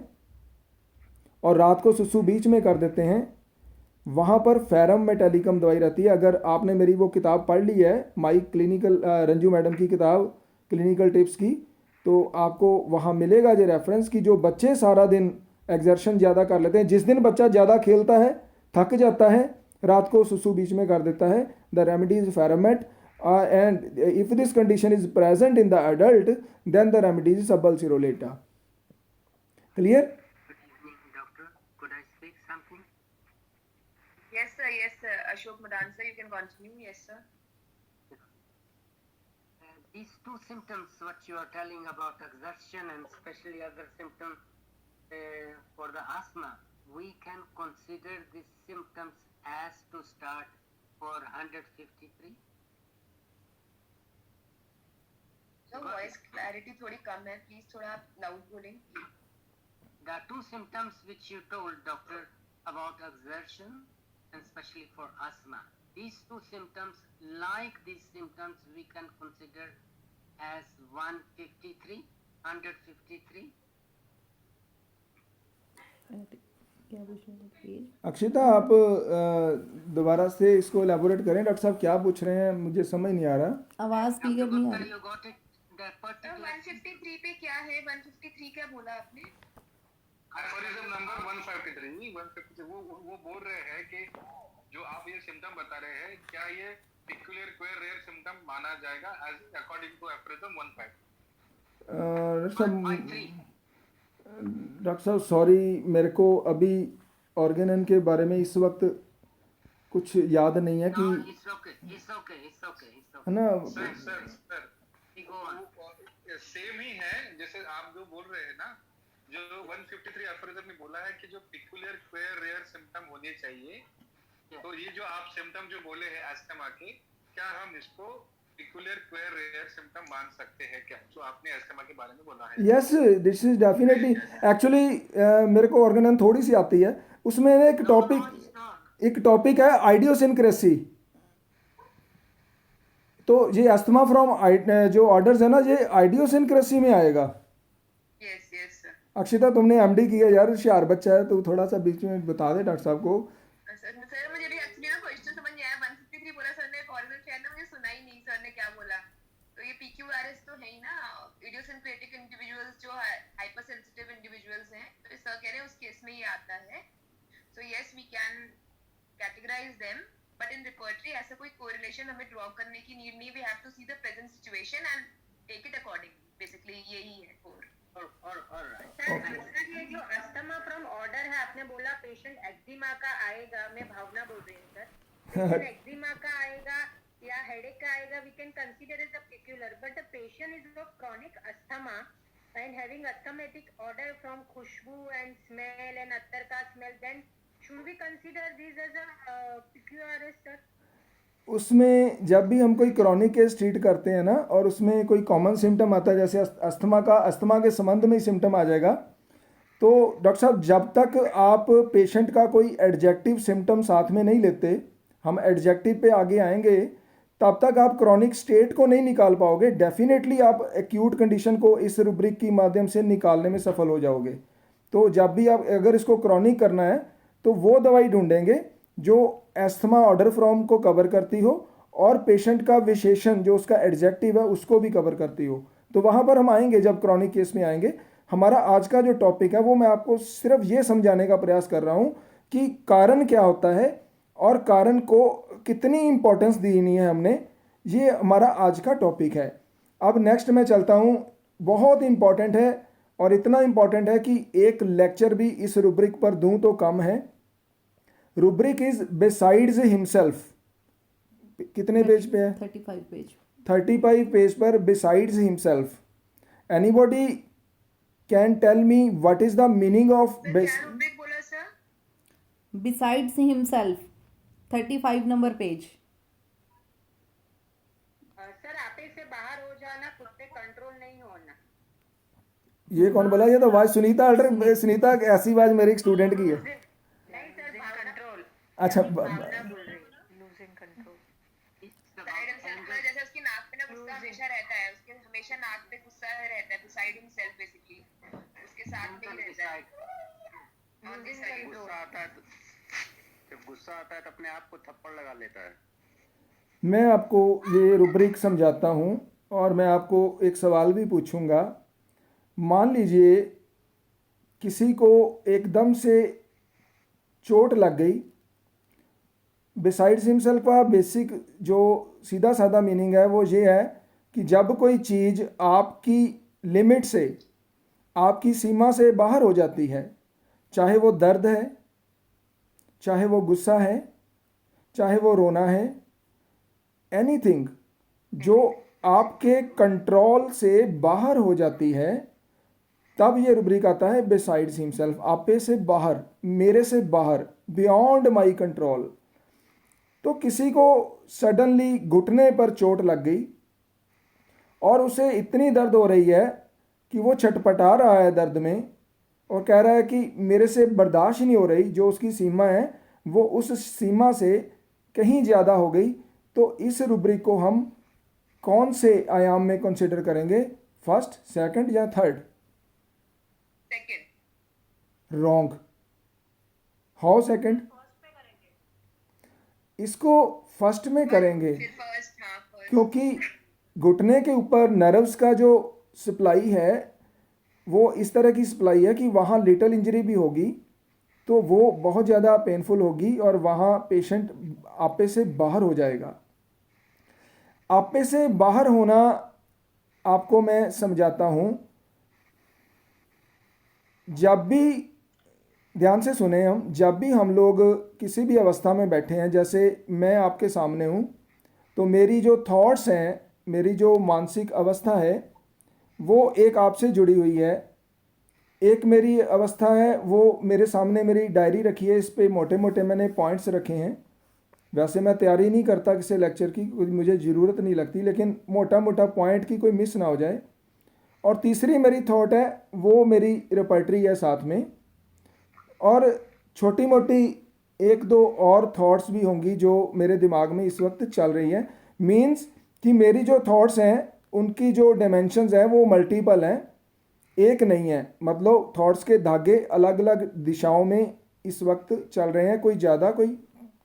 और रात को सुसु बीच में कर देते हैं, वहाँ पर फेरम मेटालिकम दवाई रहती है। अगर आपने मेरी वो किताब पढ़ ली है, माई क्लिनिकल, रंजू मैडम की किताब क्लिनिकल टिप्स की, तो आपको वहाँ मिलेगा ये रेफरेंस कि जो बच्चे सारा दिन एग्जर्शन ज़्यादा कर लेते हैं, जिस दिन बच्चा ज़्यादा खेलता है, थक जाता है, रात को सुसु बीच में कर देता है, द रेमेडी इज फेरामेट, and if this condition is present in the adult then the remedy is सब्बल सिरोलेटा। Clear?
Yes, sir. Ashok Madan, sir, you can continue. Yes, sir.
These two symptoms, what you are telling about exertion and especially other symptoms for the asthma, we can consider these symptoms as to start for 153.
So voice clarity थोड़ी कम है, please थोड़ा आप loud बोलें।
The two symptoms which you told, doctor, about exertion and especially for asthma, these two symptoms, like these symptoms, we can consider as 153, 153.
क्या पूछ रहे हैं प्लीज?
अक्षिता, आप दोबारा से इसको एलेबोरेट करें। डॉक्टर साहब क्या पूछ रहे हैं, मुझे समझ नहीं आ रहा।
आवाज क्लियर नहीं आ
Doctor,
रही।
you got it? The
तो
particular
153 पे क्या है? 153 क्या बोला आपने?
एफोरिज्म नंबर 153 वो बोल रहे हैं कि जो आप ये सिम्टम बता रहे हैं, क्या ये पिक्यूलियर क्वेयर रेयर सिम्टम माना जाएगा as according to aphorism
153.
Doctor साहब सॉरी, मेरे को अभी ऑर्गेनन के बारे में इस वक्त कुछ याद नहीं है कि,
No, it's okay. It's okay.
है ना।
Sir
Go on.
सेम ही है जैसे आप जो बोल रहे हैं ना, जो 153 एफोरिज्म में बोला है कि जो पिक्यूलियर क्वेयर रेयर सिम्टम होने चाहिए। तो ये जो आप सिम्टम जो बोले हैं अस्थमा के, क्या हम इसको पिक्यूलियर क्वेयर रेयर सिम्टम मान सकते हैं क्या, जो आपने अस्थमा के बारे में बोला है?
Yes, this is definitely. Actually मेरे को ऑर्गेनन थोड़ी सी आती है, उसमें एक टॉपिक है आइडियोसिनक्रेसी। तो ये अस्थमा फ्रॉम जो ऑर्डर्स है ना, ये आइडियोसिनक्रेसी में आएगा।
Yes, yes, sir.
अक्षिता, तुमने एमडी किया यार, होशियार बच्चा है, तो थोड़ा सा बीच में बता दे डॉक्टर साहब को।
सर मुझे भी एक्चुअली ना क्वेश्चन समझ नहीं आया। 153 बोला सर ने, फॉर्मल शायद ना मुझे सुना ही नहीं सर ने क्या बोला। तो ये PQRS तो है ही ना, इडियोसिंक्रेटिक इंडिविजुअल्स जो हाइपर सेंसिटिव इंडिविजुअल्स हैं, तो सर कह रहे हैं उस केस में ये आता है। So yes, we can categorize them, but in repertory ऐसा कोई कोरिलेशन हमें ड्रॉ करने की नीड नहीं। We have to see the present situation and take it accordingly. Basically यही है कोर।
सर ये जो अस्थमा फ्रॉम ऑर्डर है, आपने बोला पेशेंट एक्जिमा का आएगा, मैं भावना बोल रही हूँ सर, एक्जिमा का आएगा या हेडेक का आएगा, we can consider is a peculiar, but the patient is of chronic asthma and having asthmatic order from खुशबू एंड स्मेल एंड अत्तर का smell, then should we consider this as a peculiar sir?
उसमें जब भी हम कोई क्रॉनिक केस ट्रीट करते हैं ना, और उसमें कोई कॉमन सिम्टम आता है, जैसे अस्थमा के संबंध में ही सिम्टम आ जाएगा, तो डॉक्टर साहब जब तक आप पेशेंट का कोई एडजेक्टिव सिम्टम साथ में नहीं लेते, हम एडजेक्टिव पे आगे आएंगे, तब तक आप क्रॉनिक स्टेट को नहीं निकाल पाओगे। डेफिनेटली आप एक्यूट कंडीशन को इस रूब्रिक के माध्यम से निकालने में सफल हो जाओगे। तो जब भी आप अगर इसको क्रॉनिक करना है तो वो दवाई ढूंढेंगे जो एस्थमा ऑर्डर फॉर्म को कवर करती हो और पेशेंट का विशेषण जो उसका एडजेक्टिव है उसको भी कवर करती हो। तो वहाँ पर हम आएंगे जब क्रॉनिक केस में आएंगे। हमारा आज का जो टॉपिक है वो मैं आपको सिर्फ ये समझाने का प्रयास कर रहा हूँ कि कारण क्या होता है और कारण को कितनी इम्पोर्टेंस देनी है हमने, ये हमारा आज का टॉपिक है। अब नेक्स्ट मैं चलता हूँ, बहुत इम्पॉर्टेंट है और इतना इम्पॉर्टेंट है कि एक लेक्चर भी इस रुब्रिक पर दूं तो कम है। रुब्रिक इज बिसाइड्स हिमसेल्फ, कितने पेज पे है?
35 पेज।
35 पेज पर besides himself. Anybody can tell me what is the meaning of
क्या रुब्रिक बोला sir?
Besides himself, 35 number page.
Sir आपे से बाहर हो जाना, खुद पे कंट्रोल नहीं होना।
ये कौन बोला? ये तो आवाज सुनीता ऐसी आवाज मेरी एक स्टूडेंट की है।
नहीं सर, कंट्रोल।
अच्छा
भावना बोल रही, लूजिंग कंट्रोल।
जैसे उसकी नाक पे ना गुस्सा हमेशा रहता है, उसके हमेशा नाक पे गुस्सा रहता है, बिसाइड हिमसेल्फ बेसिकली उसके साथ में ही रहता है। ऑन दिस साइड
गुस्सा आता है तो जब गुस्सा आता है तो अपने आप को थप्पड़ लगा लेता है।
मैं आपको ये रुब्रिक समझाता हूँ और मैं आपको एक सवाल भी पूछूंगा। मान लीजिए किसी को एकदम से चोट लग गई। बिसाइड्स हिमसेल्फ का बेसिक जो सीधा साधा मीनिंग है वो ये है कि जब कोई चीज़ आपकी लिमिट से, आपकी सीमा से बाहर हो जाती है, चाहे वो दर्द है, चाहे वो गुस्सा है, चाहे वो रोना है, एनीथिंग जो आपके कंट्रोल से बाहर हो जाती है, तब ये रुब्रिक आता है बिसाइड्स हिमसेल्फ, आपे से बाहर, मेरे से बाहर, बियॉन्ड माई कंट्रोल। तो किसी को सडनली घुटने पर चोट लग गई और उसे इतनी दर्द हो रही है कि वो छटपटा रहा है दर्द में और कह रहा है कि मेरे से बर्दाश्त ही नहीं हो रही, जो उसकी सीमा है वो उस सीमा से कहीं ज़्यादा हो गई। तो इस रुब्रिक को हम कौन से आयाम में कंसिडर करेंगे? फर्स्ट, सेकंड या third?
Second.
Wrong. How second? इसको फर्स्ट में करेंगे
फिर फर्स्ट, हाँ फर्स्ट।
क्योंकि घुटने के ऊपर नर्व्स का जो सप्लाई है वो इस तरह की सप्लाई है कि वहाँ लिटिल इंजरी भी होगी तो वो बहुत ज़्यादा पेनफुल होगी और वहाँ पेशेंट आपे से बाहर हो जाएगा। आपे से बाहर होना आपको मैं समझाता हूँ। जब भी, ध्यान से सुने, हम जब भी हम लोग किसी भी अवस्था में बैठे हैं, जैसे मैं आपके सामने हूँ, तो मेरी जो थॉट्स हैं, मेरी जो मानसिक अवस्था है वो एक आपसे जुड़ी हुई है। एक मेरी अवस्था है वो मेरे सामने मेरी डायरी रखी है, इस पे मोटे मोटे मैंने पॉइंट्स रखे हैं। वैसे मैं तैयारी नहीं करता किसी लेक्चर की, मुझे ज़रूरत नहीं लगती, लेकिन मोटा मोटा पॉइंट की कोई मिस ना हो जाए। और तीसरी मेरी थॉट है वो मेरी रिपर्टरी है साथ में, और छोटी मोटी एक दो और थॉट्स भी होंगी जो मेरे दिमाग में इस वक्त चल रही है। मीन्स कि मेरी जो थॉट्स हैं उनकी जो डायमेंशंस हैं वो मल्टीपल हैं, एक नहीं है। मतलब थॉट्स के धागे अलग अलग दिशाओं में इस वक्त चल रहे हैं, कोई ज़्यादा कोई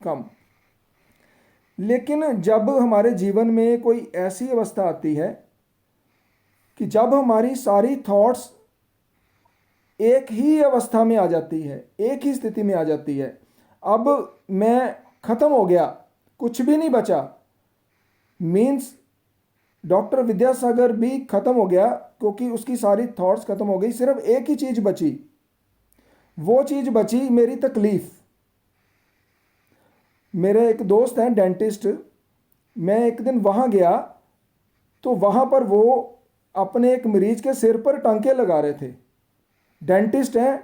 कम। लेकिन जब हमारे जीवन में कोई ऐसी अवस्था आती है कि जब हमारी सारी थॉट्स एक ही अवस्था में आ जाती है, एक ही स्थिति में आ जाती है, अब मैं ख़त्म हो गया, कुछ भी नहीं बचा, मीन्स डॉक्टर विद्यासागर भी ख़त्म हो गया क्योंकि उसकी सारी थॉट्स ख़त्म हो गई। सिर्फ एक ही चीज़ बची, वो चीज़ बची मेरी तकलीफ़। मेरे एक दोस्त हैं डेंटिस्ट, मैं एक दिन वहाँ गया तो वहाँ पर वो अपने एक मरीज के सिर पर टांके लगा रहे थे। डेंटिस्ट हैं,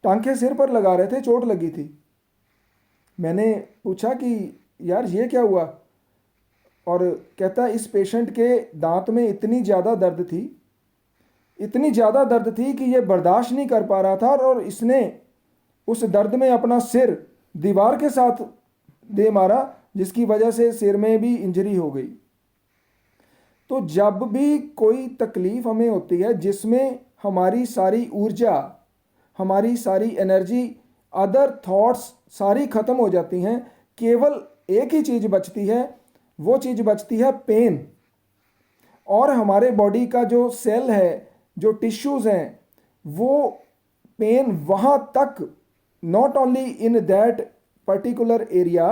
टांके सिर पर लगा रहे थे, चोट लगी थी। मैंने पूछा कि यार ये क्या हुआ, और कहता इस पेशेंट के दांत में इतनी ज़्यादा दर्द थी, इतनी ज़्यादा दर्द थी कि ये बर्दाश्त नहीं कर पा रहा था और इसने उस दर्द में अपना सिर दीवार के साथ दे मारा, जिसकी वजह से सिर में भी इंजरी हो गई। तो जब भी कोई तकलीफ़ हमें होती है जिसमें हमारी सारी ऊर्जा, हमारी सारी एनर्जी अदर थॉट्स सारी ख़त्म हो जाती हैं, केवल एक ही चीज़ बचती है, वो चीज़ बचती है पेन। और हमारे बॉडी का जो सेल है, जो टिश्यूज़ हैं, वो पेन वहाँ तक, not only in that particular area,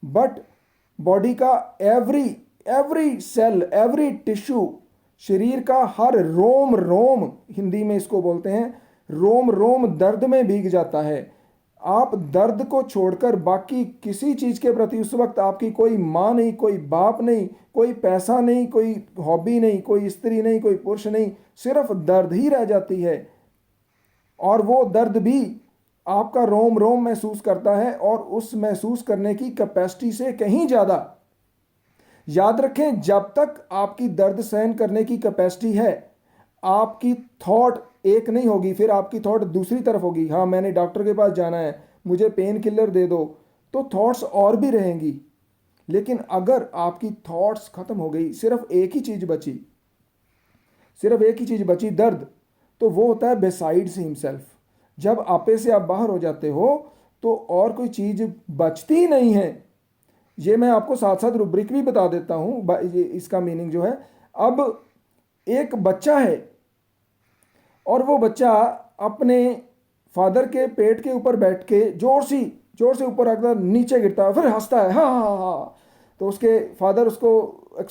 but body का एवरी सेल, एवरी टिश्यू, शरीर का हर रोम रोम, हिंदी में इसको बोलते हैं रोम रोम, दर्द में भीग जाता है। आप दर्द को छोड़कर बाकी किसी चीज़ के प्रति उस वक्त आपकी कोई माँ नहीं, कोई बाप नहीं, कोई पैसा नहीं, कोई हॉबी नहीं, कोई स्त्री नहीं, कोई पुरुष नहीं, सिर्फ दर्द ही रह जाती है। और वो दर्द भी आपका रोम रोम महसूस करता है, और उस महसूस करने की कैपेसिटी से कहीं ज़्यादा। याद रखें, जब तक आपकी दर्द सहन करने की कैपेसिटी है, आपकी थॉट एक नहीं होगी, फिर आपकी थॉट दूसरी तरफ होगी। हाँ, मैंने डॉक्टर के पास जाना है, मुझे पेन किलर दे दो, तो थॉट्स और भी रहेंगी। लेकिन अगर आपकी थॉट्स ख़त्म हो गई, सिर्फ एक ही चीज़ बची, सिर्फ एक ही चीज़ बची, दर्द, तो वो होता है बिसाइड्स हिमसेल्फ। जब आपे से आप बाहर हो जाते हो तो और कोई चीज़ बचती नहीं है। ये मैं आपको साथ साथ रुब्रिक भी बता देता हूँ, ये इसका मीनिंग जो है। अब एक बच्चा है और वो बच्चा अपने फादर के पेट के ऊपर बैठ के जोर से ऊपर रखकर नीचे गिरता है, फिर हंसता है, हाँ हाँ हाँ। तो उसके फादर उसको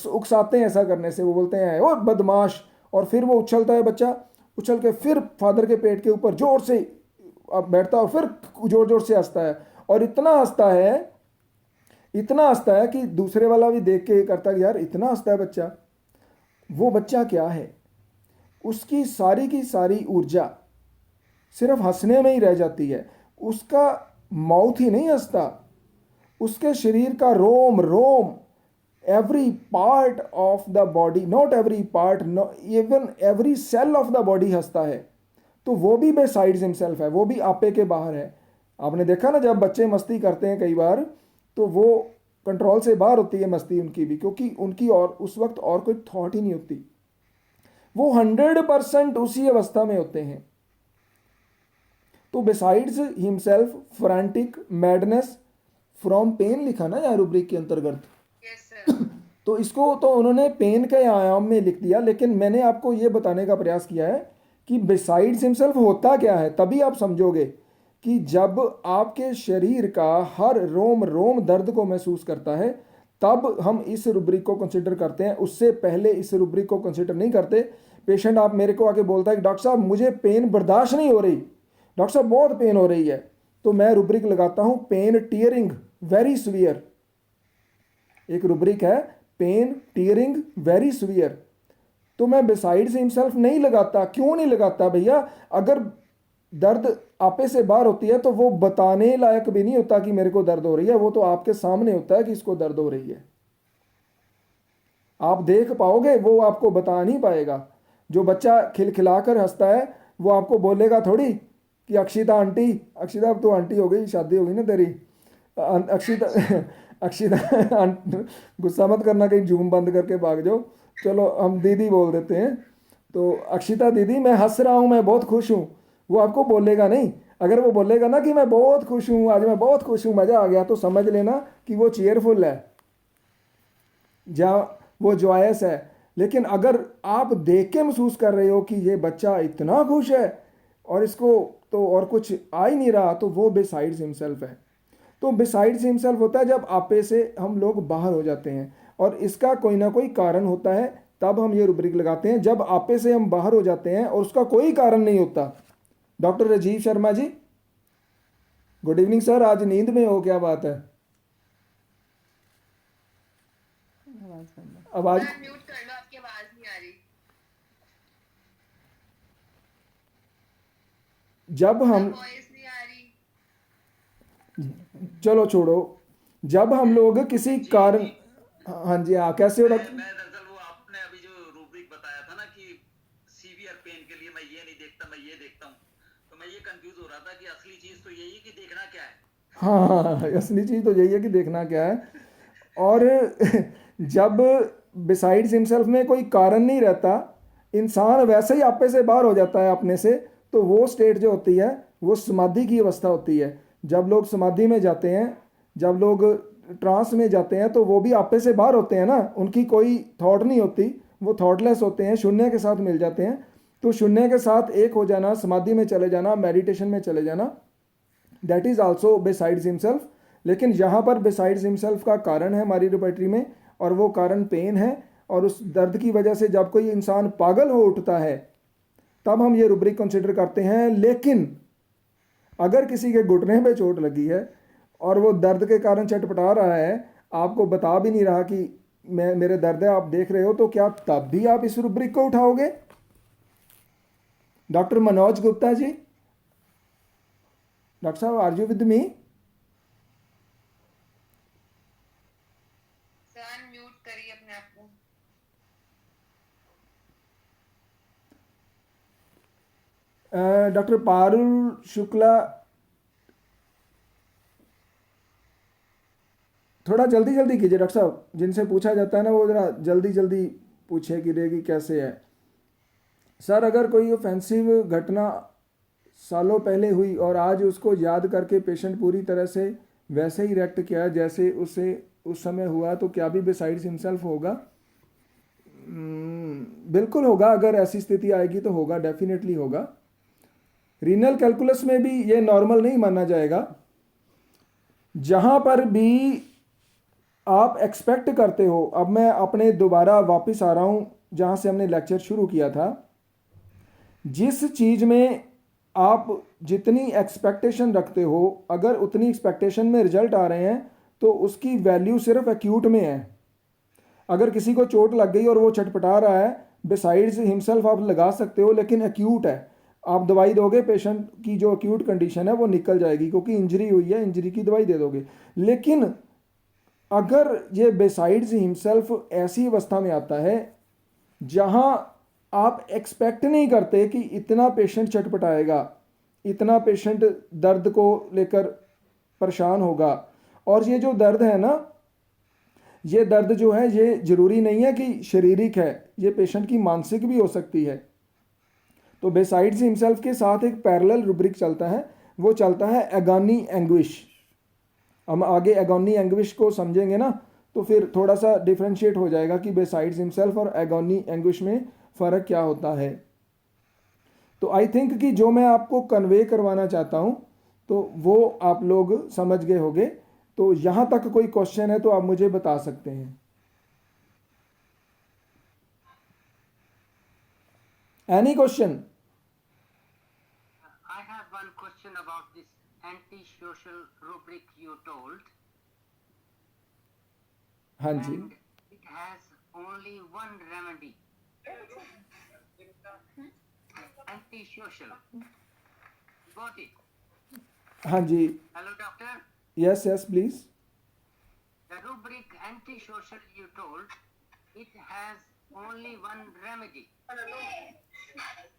उकसाते हैं ऐसा करने से, वो बोलते हैं और बदमाश, और फिर वो उछलता है, बच्चा उछल के फिर फादर के पेट के ऊपर जोर से बैठता है और फिर जोर जोर से हंसता है। और इतना हंसता है कि दूसरे वाला भी देख के करता है यार इतना हंसता है बच्चा। वो बच्चा क्या है, उसकी सारी की सारी ऊर्जा सिर्फ हंसने में ही रह जाती है। उसका माउथ ही नहीं हंसता, उसके शरीर का रोम रोम, every part of the body, not every part, even every cell of the body हंसता है। तो वो भी बेसाइड्स हिमसेल्फ है, वो भी आपे के बाहर है। आपने देखा ना, जब बच्चे मस्ती करते हैं कई बार, तो वो कंट्रोल से बाहर होती है मस्ती उनकी भी, क्योंकि उनकी और उस वक्त और कोई थॉट ही नहीं होती, वो 100% उसी अवस्था में होते हैं। तो besides himself frantic madness from pain लिखा ना यार रुब्रिक के अंतर्गत।
Yes sir.
तो इसको तो उन्होंने पेन के आयाम में लिख दिया, लेकिन मैंने आपको ये बताने का प्रयास किया है कि बिसाइड्स हिमसेल्फ होता क्या है। तभी आप समझोगे कि जब आपके शरीर का हर रोम रोम दर्द को महसूस करता है, तब हम इस रुब्रिक को कंसिडर करते हैं। उससे पहले इस रुब्रिक को कंसिडर नहीं करते। पेशेंट आप मेरे को आके बोलता है कि डॉक्टर साहब मुझे पेन बर्दाश्त नहीं हो रही, डॉक्टर साहब बहुत पेन हो रही है, तो मैं रुब्रिक लगाता हूँ पेन टीयरिंग वेरी सीवियर। एक रुब्रिक है पेन टीयरिंग वेरी सीवियर। तो मैं बिसाइड्स हिमसेल्फ नहीं लगाता। क्यों नहीं लगाता भैया? अगर दर्द आपे से बाहर होती है तो वो बताने लायक भी नहीं होता कि मेरे को दर्द हो रही है, वो तो आपके सामने होता है कि इसको दर्द हो रही है। आप देख पाओगे, वो आपको बता नहीं पाएगा। जो बच्चा खिलखिलाकर हंसता है वो आपको बोलेगा थोड़ी कि अक्षिता आंटी, अक्षिता अब तो आंटी हो गई, शादी हो गई ना तेरी, अक्षिता गुस्सा मत करना, कहीं जूम बंद करके भाग जाओ। चलो हम दीदी बोल देते हैं। तो अक्षिता दीदी मैं हंस रहा हूँ, मैं बहुत खुश हूँ, वो आपको बोलेगा नहीं। अगर वो बोलेगा ना कि मैं बहुत खुश हूँ, आज मैं बहुत खुश हूँ, मज़ा आ गया, तो समझ लेना कि वो चेयरफुल है, जहाँ वो जॉयस है। लेकिन अगर आप देख के महसूस कर रहे हो कि ये बच्चा इतना खुश है और इसको तो और कुछ आ ही नहीं रहा, तो वो बिसाइड्स हिमसेल्फ है। तो बिसाइड्स हिमसेल्फ होता है जब आपे से हम लोग बाहर हो जाते हैं, और इसका कोई ना कोई कारण होता है, तब हम ये रुब्रिक लगाते हैं। जब आपे से हम बाहर हो जाते हैं और उसका कोई कारण नहीं होता। Doctor Rajiv Sharma ji, good evening sir, आज नींद में हो, क्या बात है? आवाज
म्यूट कर लो, आपकी आवाज नहीं आ रही।
जब हम
वॉइस नहीं आ रही।
चलो छोड़ो, जब हम लोग किसी कारण, हाँ जी हाँ, कैसे हो डॉक्टर?
मैं दरअसल वो आपने अभी जो रूब्रिक बताया था ना कि सीवियर पेन के लिए मैं ये नहीं देखता, मैं ये देखता हूँ, तो मैं ये कंफ्यूज हो रहा था कि असली चीज तो यही है कि देखना क्या है।
हाँ, असली चीज़ तो यही है कि देखना क्या है। और जब बिसाइड्स हिमसेल्फ में कोई कारण नहीं रहता, इंसान वैसे ही आपे से बाहर हो जाता है अपने से, तो वो स्टेट जो होती है वो समाधि की अवस्था होती है। जब लोग समाधि में जाते हैं, जब लोग ट्रांस में जाते हैं, तो वो भी आपे से बाहर होते हैं ना, उनकी कोई थॉट नहीं होती, वो थॉटलेस होते हैं, शून्य के साथ मिल जाते हैं। तो शून्य के साथ एक हो जाना, समाधि में चले जाना, मेडिटेशन में चले जाना, that is also besides himself. लेकिन यहाँ पर बिसाइड्स हिमसेल्फ का कारण है हमारी रिपोर्टरी में, और वो कारण पेन है, और उस दर्द की वजह से जब कोई इंसान पागल हो उठता है तब हम ये रुब्रिक कंसिडर करते हैं। लेकिन अगर किसी के घुटने पे चोट लगी है और वो दर्द के कारण चटपटा रहा है, आपको बता भी नहीं रहा कि मैं मेरे दर्द है, आप देख रहे हो, तो क्या तब भी आप इस रुब्रिक को उठाओगे? डॉक्टर मनोज गुप्ता जी, डॉक्टर साहब, are you with me?
Sir mute करिए अपने आप को।
डॉक्टर पारुल शुक्ला, थोड़ा जल्दी जल्दी कीजिए डॉक्टर साहब, जिनसे पूछा जाता है ना वो ज़रा जल्दी जल्दी पूछे कि रेगी कैसे है। सर, अगर कोई ऑफेंसिव घटना सालों पहले हुई और आज उसको याद करके पेशेंट पूरी तरह से वैसे ही रिएक्ट किया जैसे उसे उस समय हुआ, तो क्या भी बिसाइड्स हिमसेल्फ होगा? बिल्कुल होगा, अगर ऐसी स्थिति आएगी तो होगा, डेफिनेटली होगा। रीनल कैलकुलस में भी ये नॉर्मल नहीं माना जाएगा। जहाँ पर भी आप एक्सपेक्ट करते हो, अब मैं अपने दोबारा वापस आ रहा हूँ जहाँ से हमने लेक्चर शुरू किया था, जिस चीज़ में आप जितनी एक्सपेक्टेशन रखते हो, अगर उतनी एक्सपेक्टेशन में रिजल्ट आ रहे हैं तो उसकी वैल्यू सिर्फ एक्यूट में है। अगर किसी को चोट लग गई और वो छटपटा रहा है, बिसाइड्स हिमसेल्फ आप लगा सकते हो, लेकिन एक्यूट है, आप दवाई दोगे, पेशेंट की जो एक्यूट कंडीशन है वो निकल जाएगी, क्योंकि इंजरी हुई है, इंजरी की दवाई दे दोगे। लेकिन अगर ये बिसाइड्स हिमसेल्फ ऐसी अवस्था में आता है जहां आप एक्सपेक्ट नहीं करते कि इतना पेशेंट चटपटाएगा, इतना पेशेंट दर्द को लेकर परेशान होगा, और ये जो दर्द है ना, ये दर्द जो है ये ज़रूरी नहीं है कि शारीरिक है, ये पेशेंट की मानसिक भी हो सकती है। तो बिसाइड्स हिमसेल्फ के साथ एक पैरेलल रुब्रिक चलता है, वो चलता है एगोनी एंग्विश। हम आगे एगोनी एंग्विश को समझेंगे ना, तो फिर थोड़ा सा डिफरेंशिएट हो जाएगा कि बिसाइड्स हिमसेल्फ और एगोनी एंग्विश में फ़र्क क्या होता है। तो आई थिंक कि जो मैं आपको कन्वे करवाना चाहता हूँ तो वो आप लोग समझ गए होंगे। तो यहाँ तक कोई क्वेश्चन है तो आप मुझे बता सकते हैं। Any question?
I have one question about this anti-social rubric you told.
हाँ जी,
And it has only one remedy. Anti-social. Got it?
हाँ जी,
Hello, doctor.
Yes yes please.
The rubric anti-social you told, it has only one remedy.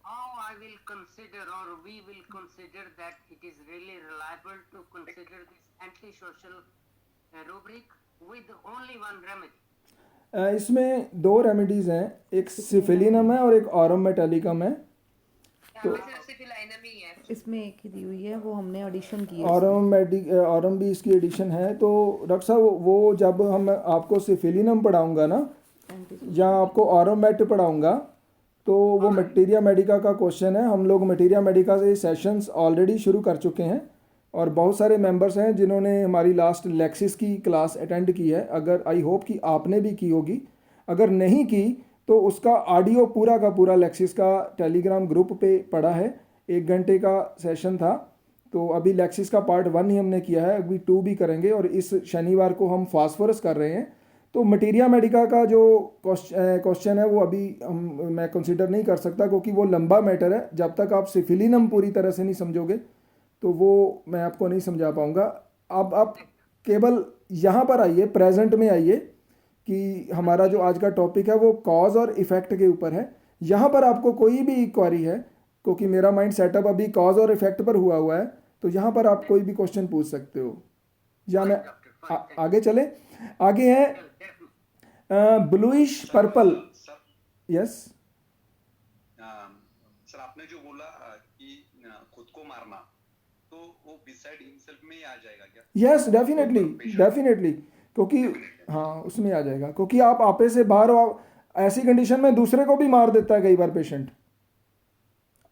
How I will consider, or we will consider that it is really reliable to consider this anti-social rubric with only one remedy?
इसमें दो रेमेडीज़ हैं, एक सिफिलिनम है और एक ऑरम मेटालिकम है।
यहाँ पे सिर्फ सिफिलाइनम ही है।
इसमें एक ही दी हुई है, वो हमने ऑडिशन की है।
ऑरम भी इसकी एडिशन है। तो डॉक्टर साहब, वो जब हम आपको सिफिलिनम पढ़ाऊंगा ना, या आपको ऑरम मेट पढ़ाऊंगा, तो वो मटीरिया मेडिका का क्वेश्चन है। हम लोग मटीरिया मेडिका से सेशंस ऑलरेडी शुरू कर चुके हैं, और बहुत सारे मेंबर्स हैं जिन्होंने हमारी लास्ट लेक्सिस की क्लास अटेंड की है। अगर आई होप कि आपने भी की होगी, अगर नहीं की तो उसका ऑडियो पूरा का पूरा लेक्सिस का टेलीग्राम ग्रुप पे पड़ा है। 1 घंटे का सेशन था। तो अभी लेक्सिस का पार्ट 1 ही हमने किया है, अभी 2 भी करेंगे, और इस शनिवार को हम फास्फोरस कर रहे हैं। तो मटीरिया मेडिका का जो क्वेश्चन है वो अभी मैं कंसिडर नहीं कर सकता, क्योंकि वो लंबा मैटर है। जब तक आप सिफिलिनम पूरी तरह से नहीं समझोगे तो वो मैं आपको नहीं समझा पाऊँगा। अब आप केवल यहाँ पर आइए, प्रेजेंट में आइए, कि हमारा जो आज का टॉपिक है वो कॉज और इफ़ेक्ट के ऊपर है। यहाँ पर आपको कोई भी क्वेरी है, क्योंकि मेरा माइंड सेटअप अभी कॉज और इफ़ेक्ट पर हुआ है, तो यहाँ पर आप कोई भी क्वेश्चन पूछ सकते हो। या मैं आगे चले? आगे है ब्लूइश पर्पल। यस
सर, आपने जो बोला कि खुद को मारना, तो वो बिसाइड हिमसेल्फ में ही आ जाएगा क्या?
यस, डेफिनेटली, डेफिनेटली, क्योंकि हाँ उसमें आ जाएगा, क्योंकि आप आपे से बाहर हो, ऐसी कंडीशन में दूसरे को भी मार देता है कई बार पेशेंट।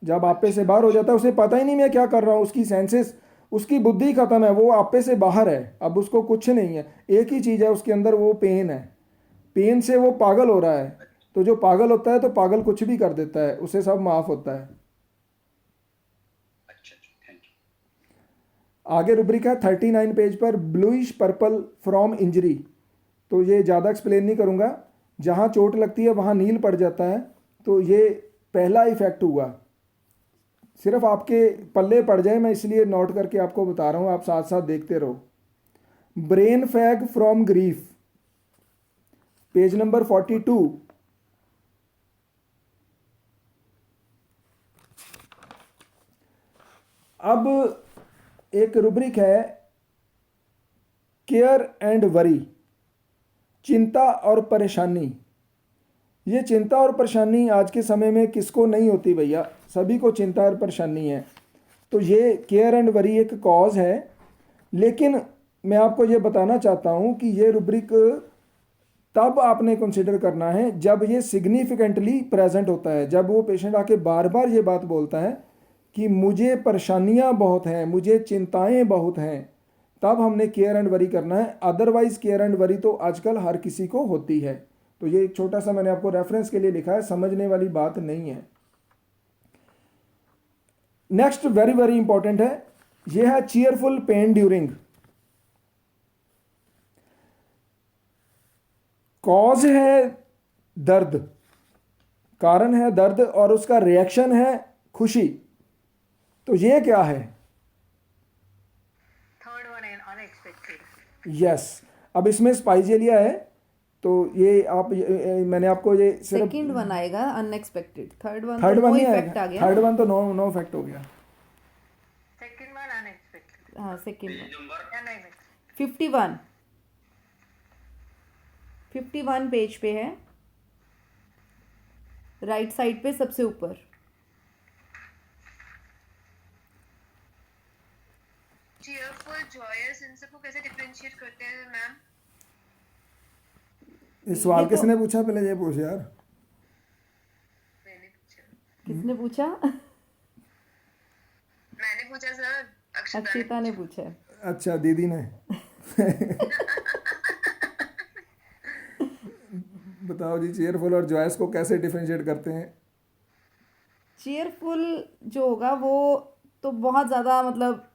जब आपे से बाहर हो जाता है, उसे पता ही नहीं मैं क्या कर रहा हूँ, उसकी सेंसेस, उसकी बुद्धि खत्म है, वो आपे से बाहर है, अब उसको कुछ नहीं है, एक ही चीज़ है उसके अंदर, वो पेन है, पेन से वो पागल हो रहा है। तो जो पागल होता है तो पागल कुछ भी कर देता है, उसे सब माफ होता है।
अच्छा, थैंक यू।
आगे रुब्रिक है 39 पेज पर, ब्लूइश पर्पल फ्रॉम इंजरी। तो ये ज़्यादा एक्सप्लेन नहीं करूँगा, जहाँ चोट लगती है वहाँ नील पड़ जाता है, तो ये पहला इफेक्ट हुआ, सिर्फ आपके पल्ले पड़ जाए, मैं इसलिए नोट करके आपको बता रहा हूँ, आप साथ साथ देखते रहो। Brain fag from grief, page number 42। अब एक रुब्रिक है केयर एंड वरी, चिंता और परेशानी। ये चिंता और परेशानी आज के समय में किसको नहीं होती भैया, सभी को चिंता और परेशानी है। तो ये केयर एंड वरी एक कॉज है, लेकिन मैं आपको ये बताना चाहता हूँ कि ये रुब्रिक तब आपने कंसिडर करना है जब ये सिग्निफिकेंटली प्रेजेंट होता है, जब वो पेशेंट आके बार बार ये बात बोलता है कि मुझे परेशानियां बहुत हैं, मुझे चिंताएं बहुत हैं, तब हमने केयर एंड वरी करना है। अदरवाइज केयर एंड वरी तो आजकल हर किसी को होती है। तो ये एक छोटा सा मैंने आपको रेफरेंस के लिए लिखा है, समझने वाली बात नहीं है। नेक्स्ट वेरी वेरी इंपॉर्टेंट है, ये है चीयरफुल पेन ड्यूरिंग। कॉज है दर्द, कारण है दर्द, और उसका रिएक्शन है खुशी। तो ये क्या है?
थर्ड वन है अनएक्सपेक्टेड।
यस, अब इसमें स्पाइजेलिया है, तो ये आप मैंने आपको ये सिर्फ
सेकंड वन आएगा अनएक्सपेक्टेड, थर्ड वन
थर्ड
तो
वन
नो
नहीं
इफेक्ट आ
आएगा,
गया।
थर्ड वन तो नो इफेक्ट हो गया।
Second one unexpected.
हाँ सेकंड वन।
या नहीं नहीं
51 पेज पे है, राइट साइड पे सबसे ऊपर।
चीयरफुल, जॉयस, इन सबको कैसे डिफरेंशिएट करते हैं मैम?
इस सवाल
ये तो-
किसने पूछा, पहले ये पूछ यार।
मैंने पूछा
किसने पूछा?
मैंने पूछा सर,
अक्षिता ने पूछा।
अच्छा, दीदी ने। बताओ जी, चीयरफुल और जॉयस को कैसे डिफरेंशिएट करते हैं?
चीयरफुल जो होगा वो तो बहुत ज़्यादा मतलब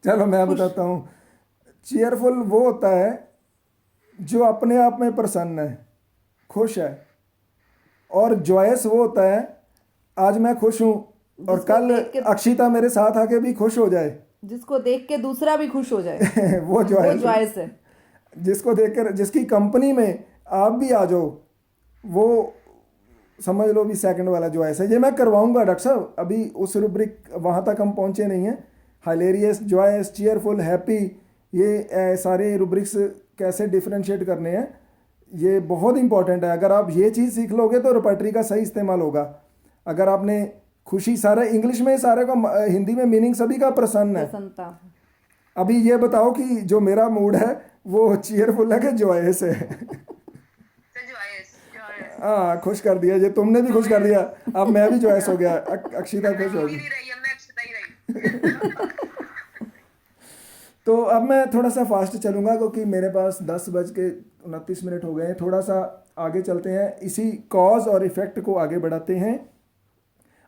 चलो मैं बताता हूँ। चीयरफुल वो होता है जो अपने आप में प्रसन्न है, खुश है, और जॉयस वो होता है आज मैं खुश हूँ और
जिसको
कल
देख के-
अक्षिता मेरे साथ आके भी खुश हो जाए।
जिसको देख के दूसरा भी खुश हो जाए,
वो
वो
जॉयस
है।
जिसको देखकर, जिसकी कंपनी में आप भी आ जाओ, वो समझ लो भी सेकंड वाला जॉयस है। ये मैं करवाऊंगा डॉक्टर साहब, अभी उस रुब्रिक वहाँ तक हम पहुँचे नहीं हैं। हाइलेरियस, जॉयस, चीयरफुल, हैप्पी, ये सारे रुब्रिक्स कैसे डिफरेंशिएट करने हैं, ये बहुत इंपॉर्टेंट है। अगर आप ये चीज़ सीख लोगे तो रिपर्टरी का सही इस्तेमाल होगा। अगर आपने खुशी, सारा इंग्लिश में सारे का हिंदी में मीनिंग सभी का प्रसन्न है।
प्रसन्नता।
अभी ये बताओ कि जो मेरा मूड है वो चीयरफुल है कि जॉयस है?
सर जॉयस, जॉयस
हाँ, खुश कर दिया, ये तुमने भी खुश कर दिया, अब मैं भी जॉयस हो गया, अक्षिता खुश
मैं
होगी।
नहीं रही, अब मैं अक्षता ही रही।
तो अब मैं थोड़ा सा फास्ट चलूँगा क्योंकि मेरे पास 10:29 हो गए हैं। थोड़ा सा आगे चलते हैं, इसी कॉज और इफ़ेक्ट को आगे बढ़ाते हैं।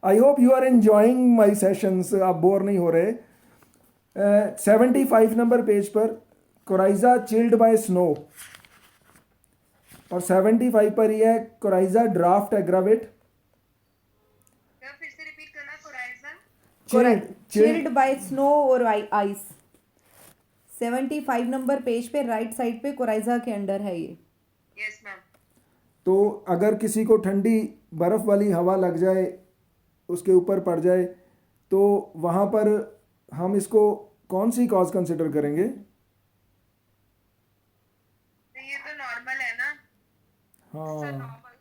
I hope you are enjoying my sessions, आप बोर नहीं हो रहे। 75 नंबर पेज पर कोराइजा चिल्ड बाय स्नो, और 75 पर ही है कोराइजा ड्राफ्ट एग्रावेट।
सर फिर से रिपीट करना, कोराइजा।
चिल्ड बाय स्नो और आइस। 75 नंबर पेज पे राइट साइड पे कोराइजा के अंडर है ये।
Yes ma'am.
तो अगर किसी को ठंडी बर्फ़ वाली हवा लग जाए, उसके ऊपर पड़ जाए, तो वहाँ पर हम इसको कौन सी कॉज कंसिडर करेंगे?
तो ये तो नॉर्मल है ना सर,
हाँ,
नॉर्मल।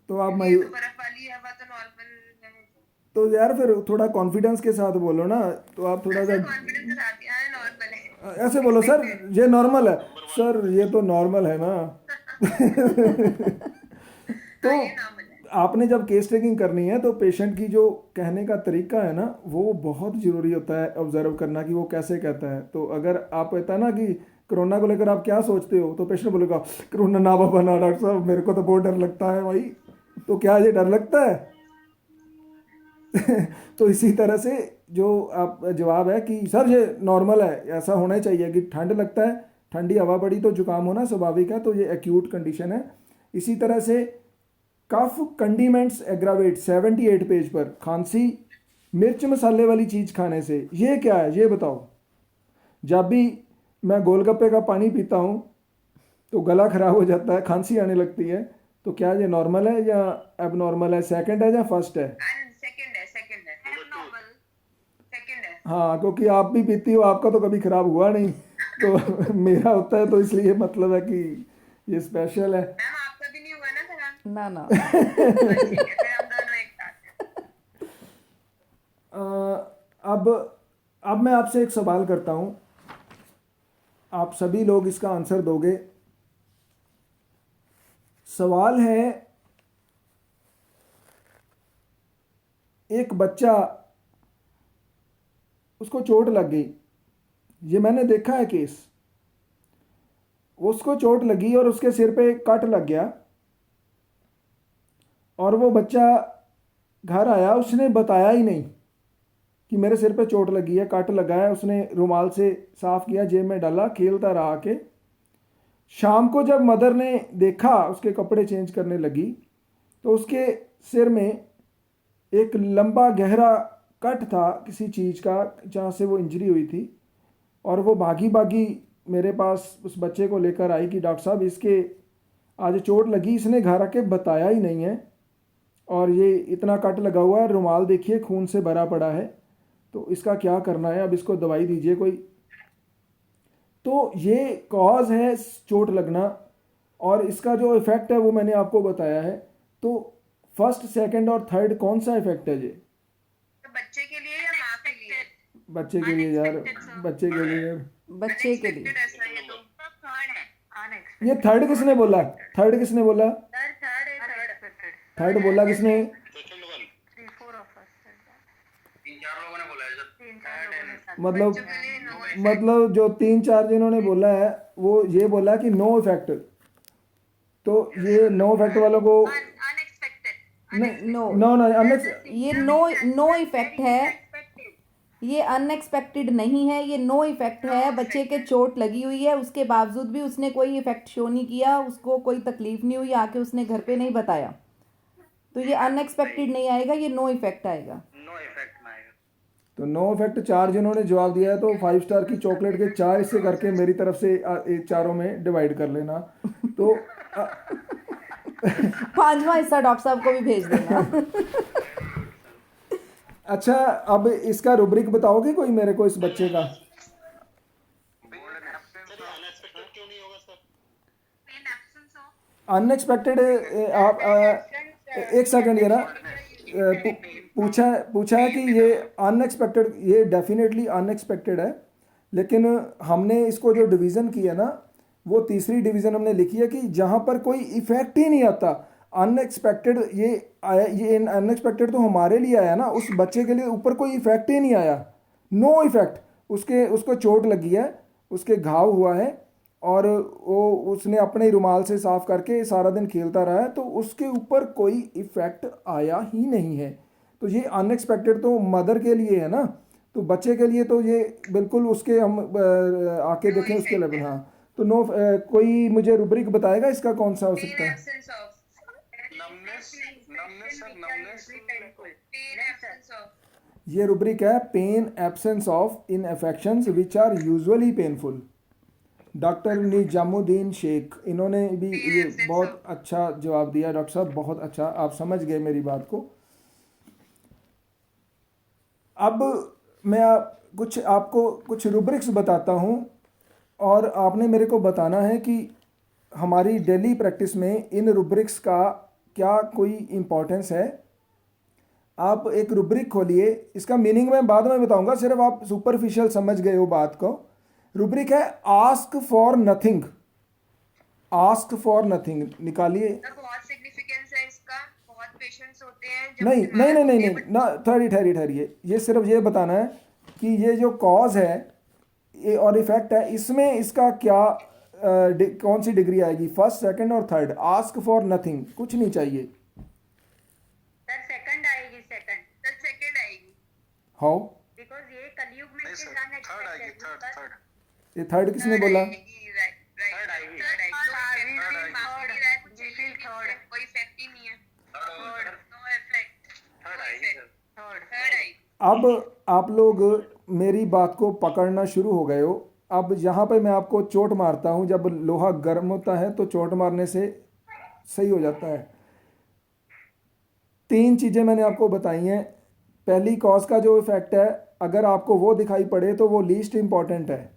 तो आप
ये तो बर्फ वाली हवा तो नॉर्मल है।
तो यार फिर थोड़ा कॉन्फिडेंस के साथ बोलो ना, तो आप थोड़ा सा
कॉन्फिडेंस के साथ यार नॉर्मल है।
ऐसे बोलो सर ये नॉर्मल है, सर ये तो नॉर्मल है ना। तो
ये नॉर्मल है।
आपने जब केस टेकिंग करनी है तो पेशेंट की जो कहने का तरीका है ना वो बहुत ज़रूरी होता है ऑब्जर्व करना कि वो कैसे कहता है। तो अगर आप कहता है ना कि कोरोना को लेकर आप क्या सोचते हो, तो पेशेंट बोलेगा कोरोना ना बाबा ना डॉक्टर साहब, मेरे को तो बहुत डर लगता है भाई। तो क्या ये डर लगता है? तो इसी तरह से जो आप जवाब है कि सर ये नॉर्मल है, ऐसा होना ही चाहिए कि ठंड लगता है, ठंडी हवा पड़ी तो जुकाम होना स्वाभाविक है, तो ये एक्यूट कंडीशन है। इसी तरह से कफ कंडीमेंट्स एग्रावेट 78 पेज पर, खांसी मिर्च मसाले वाली चीज़ खाने से, ये क्या है ये बताओ। जब भी मैं गोलगप्पे का पानी पीता हूँ तो गला खराब हो जाता है, खांसी आने लगती है, तो क्या ये नॉर्मल है या एबनॉर्मल है, सेकंड है या फर्स्ट है?
सेकंड है नॉर्मल, सेकंड है।
हाँ, क्योंकि आप भी पीती हो, आपका तो कभी खराब हुआ नहीं, तो मेरा होता है, तो इसलिए मतलब है कि ये स्पेशल है।
मैम आपका भी नहीं हुआ ना खराब?
ना ना।
ठीक है, फिर हम दोनों एक साथ हैं।
अब मैं आपसे एक सवाल करता हूँ, आप सभी लोग इसका आंसर दोगे। सवाल है, एक बच्चा उसको चोट लग गई, ये मैंने देखा है केस, उसको चोट लगी और उसके सिर पे कट लग गया और वो बच्चा घर आया, उसने बताया ही नहीं कि मेरे सिर पे चोट लगी है, कट लगा है। उसने रुमाल से साफ किया, जेब में डाला, खेलता रहा के। शाम को जब मदर ने देखा, उसके कपड़े चेंज करने लगी, तो उसके सिर में एक लंबा गहरा कट था किसी चीज़ का, जहाँ से वो इंजरी हुई थी। और वो भागी भागी मेरे पास उस बच्चे को लेकर आई कि डॉक्टर साहब इसके आज चोट लगी, इसने घर आके बताया ही नहीं है और ये इतना कट लगा हुआ है, रुमाल देखिए खून से भरा पड़ा है, तो इसका क्या करना है, अब इसको दवाई दीजिए कोई। तो ये कॉज है चोट लगना, और इसका जो इफ़ेक्ट है वो मैंने आपको बताया है। तो फर्स्ट, सेकंड और थर्ड कौन सा इफ़ेक्ट है ये?
तो बच्चे के लिए या माँ के लिए?
बच्चे के लिए यार, बच्चे के लिए।
बच्चे के लिए।
ऐसा ये तो थर्ड है, अनएक्सपेक्टेड।
ये थर्ड किसने बोला? थर्ड किसने बोला?
सर थर्ड है, थर्ड।
थर्ड बोला किसने?
Second one
3-4 of us.
तीन चार लोगों ने बोला है सर।
3-4 लोगों ने साथ।
मतलब
बच्चों के लिए no है।
मतलब जो 3-4 जिन्होंने बोला है वो ये बोला कि नो इफेक्ट, तो ये नो इफेक्ट वालों को
अनएक्सपेक्टेड।
नो
नो नो
ये नो इफेक्ट है, ये अनएक्सपेक्टेड नहीं है, ये नो इफेक्ट है। बच्चे के चोट लगी हुई है, उसके बावजूद भी उसने कोई इफेक्ट शो नहीं किया, उसको कोई तकलीफ नहीं हुई, आके उसने घर पे नहीं बताया, तो ये अनएक्सपेक्टेड नहीं आएगा, ये नो इफेक्ट आएगा।
नो इफेक्ट में आएगा।
तो नो इफेक्ट 4 जिन्होंने जवाब दिया है, तो 5 स्टार की चॉकलेट के 4 इससे करके मेरी तरफ से चारों में डिवाइड कर लेना। तो
5वां हिस्सा डॉक्टर साहब को भी भेज देना।
अच्छा, अब इसका रुब्रिक बताओगे कोई मेरे को इस बच्चे का?
अनएक्सपेक्टेड क्यों नहीं होगा sir?
in absence of
unexpected, आप एक सेकंड ये ना, पूछा है कि ये अनएक्सपेक्टेड, ये डेफिनेटली अनएक्सपेक्टेड है, लेकिन हमने इसको जो डिवीज़न की है ना, वो तीसरी डिवीज़न हमने लिखी है कि जहाँ पर कोई इफेक्ट ही नहीं आता। अनएक्सपेक्टेड ये आया, ये अनएक्सपेक्टेड तो हमारे लिए आया ना, उस बच्चे के लिए ऊपर कोई इफेक्ट ही नहीं आया, नो इफेक्ट। उसको चोट लगी है, उसके घाव हुआ है और वो उसने अपने रुमाल से साफ करके सारा दिन खेलता रहा है, तो उसके ऊपर कोई इफेक्ट आया ही नहीं है। तो ये अनएक्सपेक्टेड तो मदर के लिए है ना, तो बच्चे के लिए तो ये बिल्कुल उसके हम आके देखें उसके लेवल। हाँ, तो नो, कोई मुझे रुब्रिक बताएगा इसका कौन सा हो सकता है?
absence of
numbness sir, numbness।
pain, absence of
ये रुब्रिक है, pain absence of in affections which are usually painful. Doctor Nizamuddin Shaikh, इन्होंने भी ये बहुत अच्छा जवाब दिया। डॉक्टर साहब बहुत अच्छा, आप समझ गए मेरी बात को। अब मैं आपको कुछ रुब्रिक्स बताता हूँ और आपने मेरे को बताना है कि हमारी डेली प्रैक्टिस में इन रुब्रिक्स का क्या कोई इम्पोर्टेंस है। आप एक रुब्रिक खोलिए, इसका मीनिंग मैं बाद में बताऊंगा, सिर्फ आप सुपरफिशियल समझ गए हो बात को। रुब्रिक है ask for nothing, ask for nothing निकालिए।
सर बहुत सिग्निफिकेंस है इसका, बहुत पेशेंट्स होते हैं जब
नहीं
बीमार
नहीं नहीं नहीं
होते हैं,
नहीं ना, ठहरिए, ये सिर्फ ये बताना है कि ये जो कॉज है ये और इफेक्ट है, इसमें इसका क्या कौन सी डिग्री आएगी, फर्स्ट, सेकंड और थर्ड। आस्क फॉर नथिंग, कुछ नहीं चाहिए।
सर सेकंड आएगी, सेकंड सर सेकंड आएगी,
हाउ?
बिकॉज ये कलयुग में
नहीं
इसके
सर,
साथ
थर्ड आएगी,
एक्सपेक्ट
थर्ड
है।
थर्ड
ये थर्ड किसने बोला?
थर्ड आएगी।
कोई इफेक्ट ही नहीं है, नो इफेक्ट,
थर्ड आएगी सर।
थर्ड आएगी।
अब आप लोग मेरी बात को पकड़ना शुरू हो गए हो। अब यहाँ पे मैं आपको चोट मारता हूँ, जब लोहा गर्म होता है तो चोट मारने से सही हो जाता है। 3 चीज़ें मैंने आपको बताई हैं। पहली, कॉज का जो इफेक्ट है, अगर आपको वो दिखाई पड़े तो वो लीस्ट इम्पॉर्टेंट है,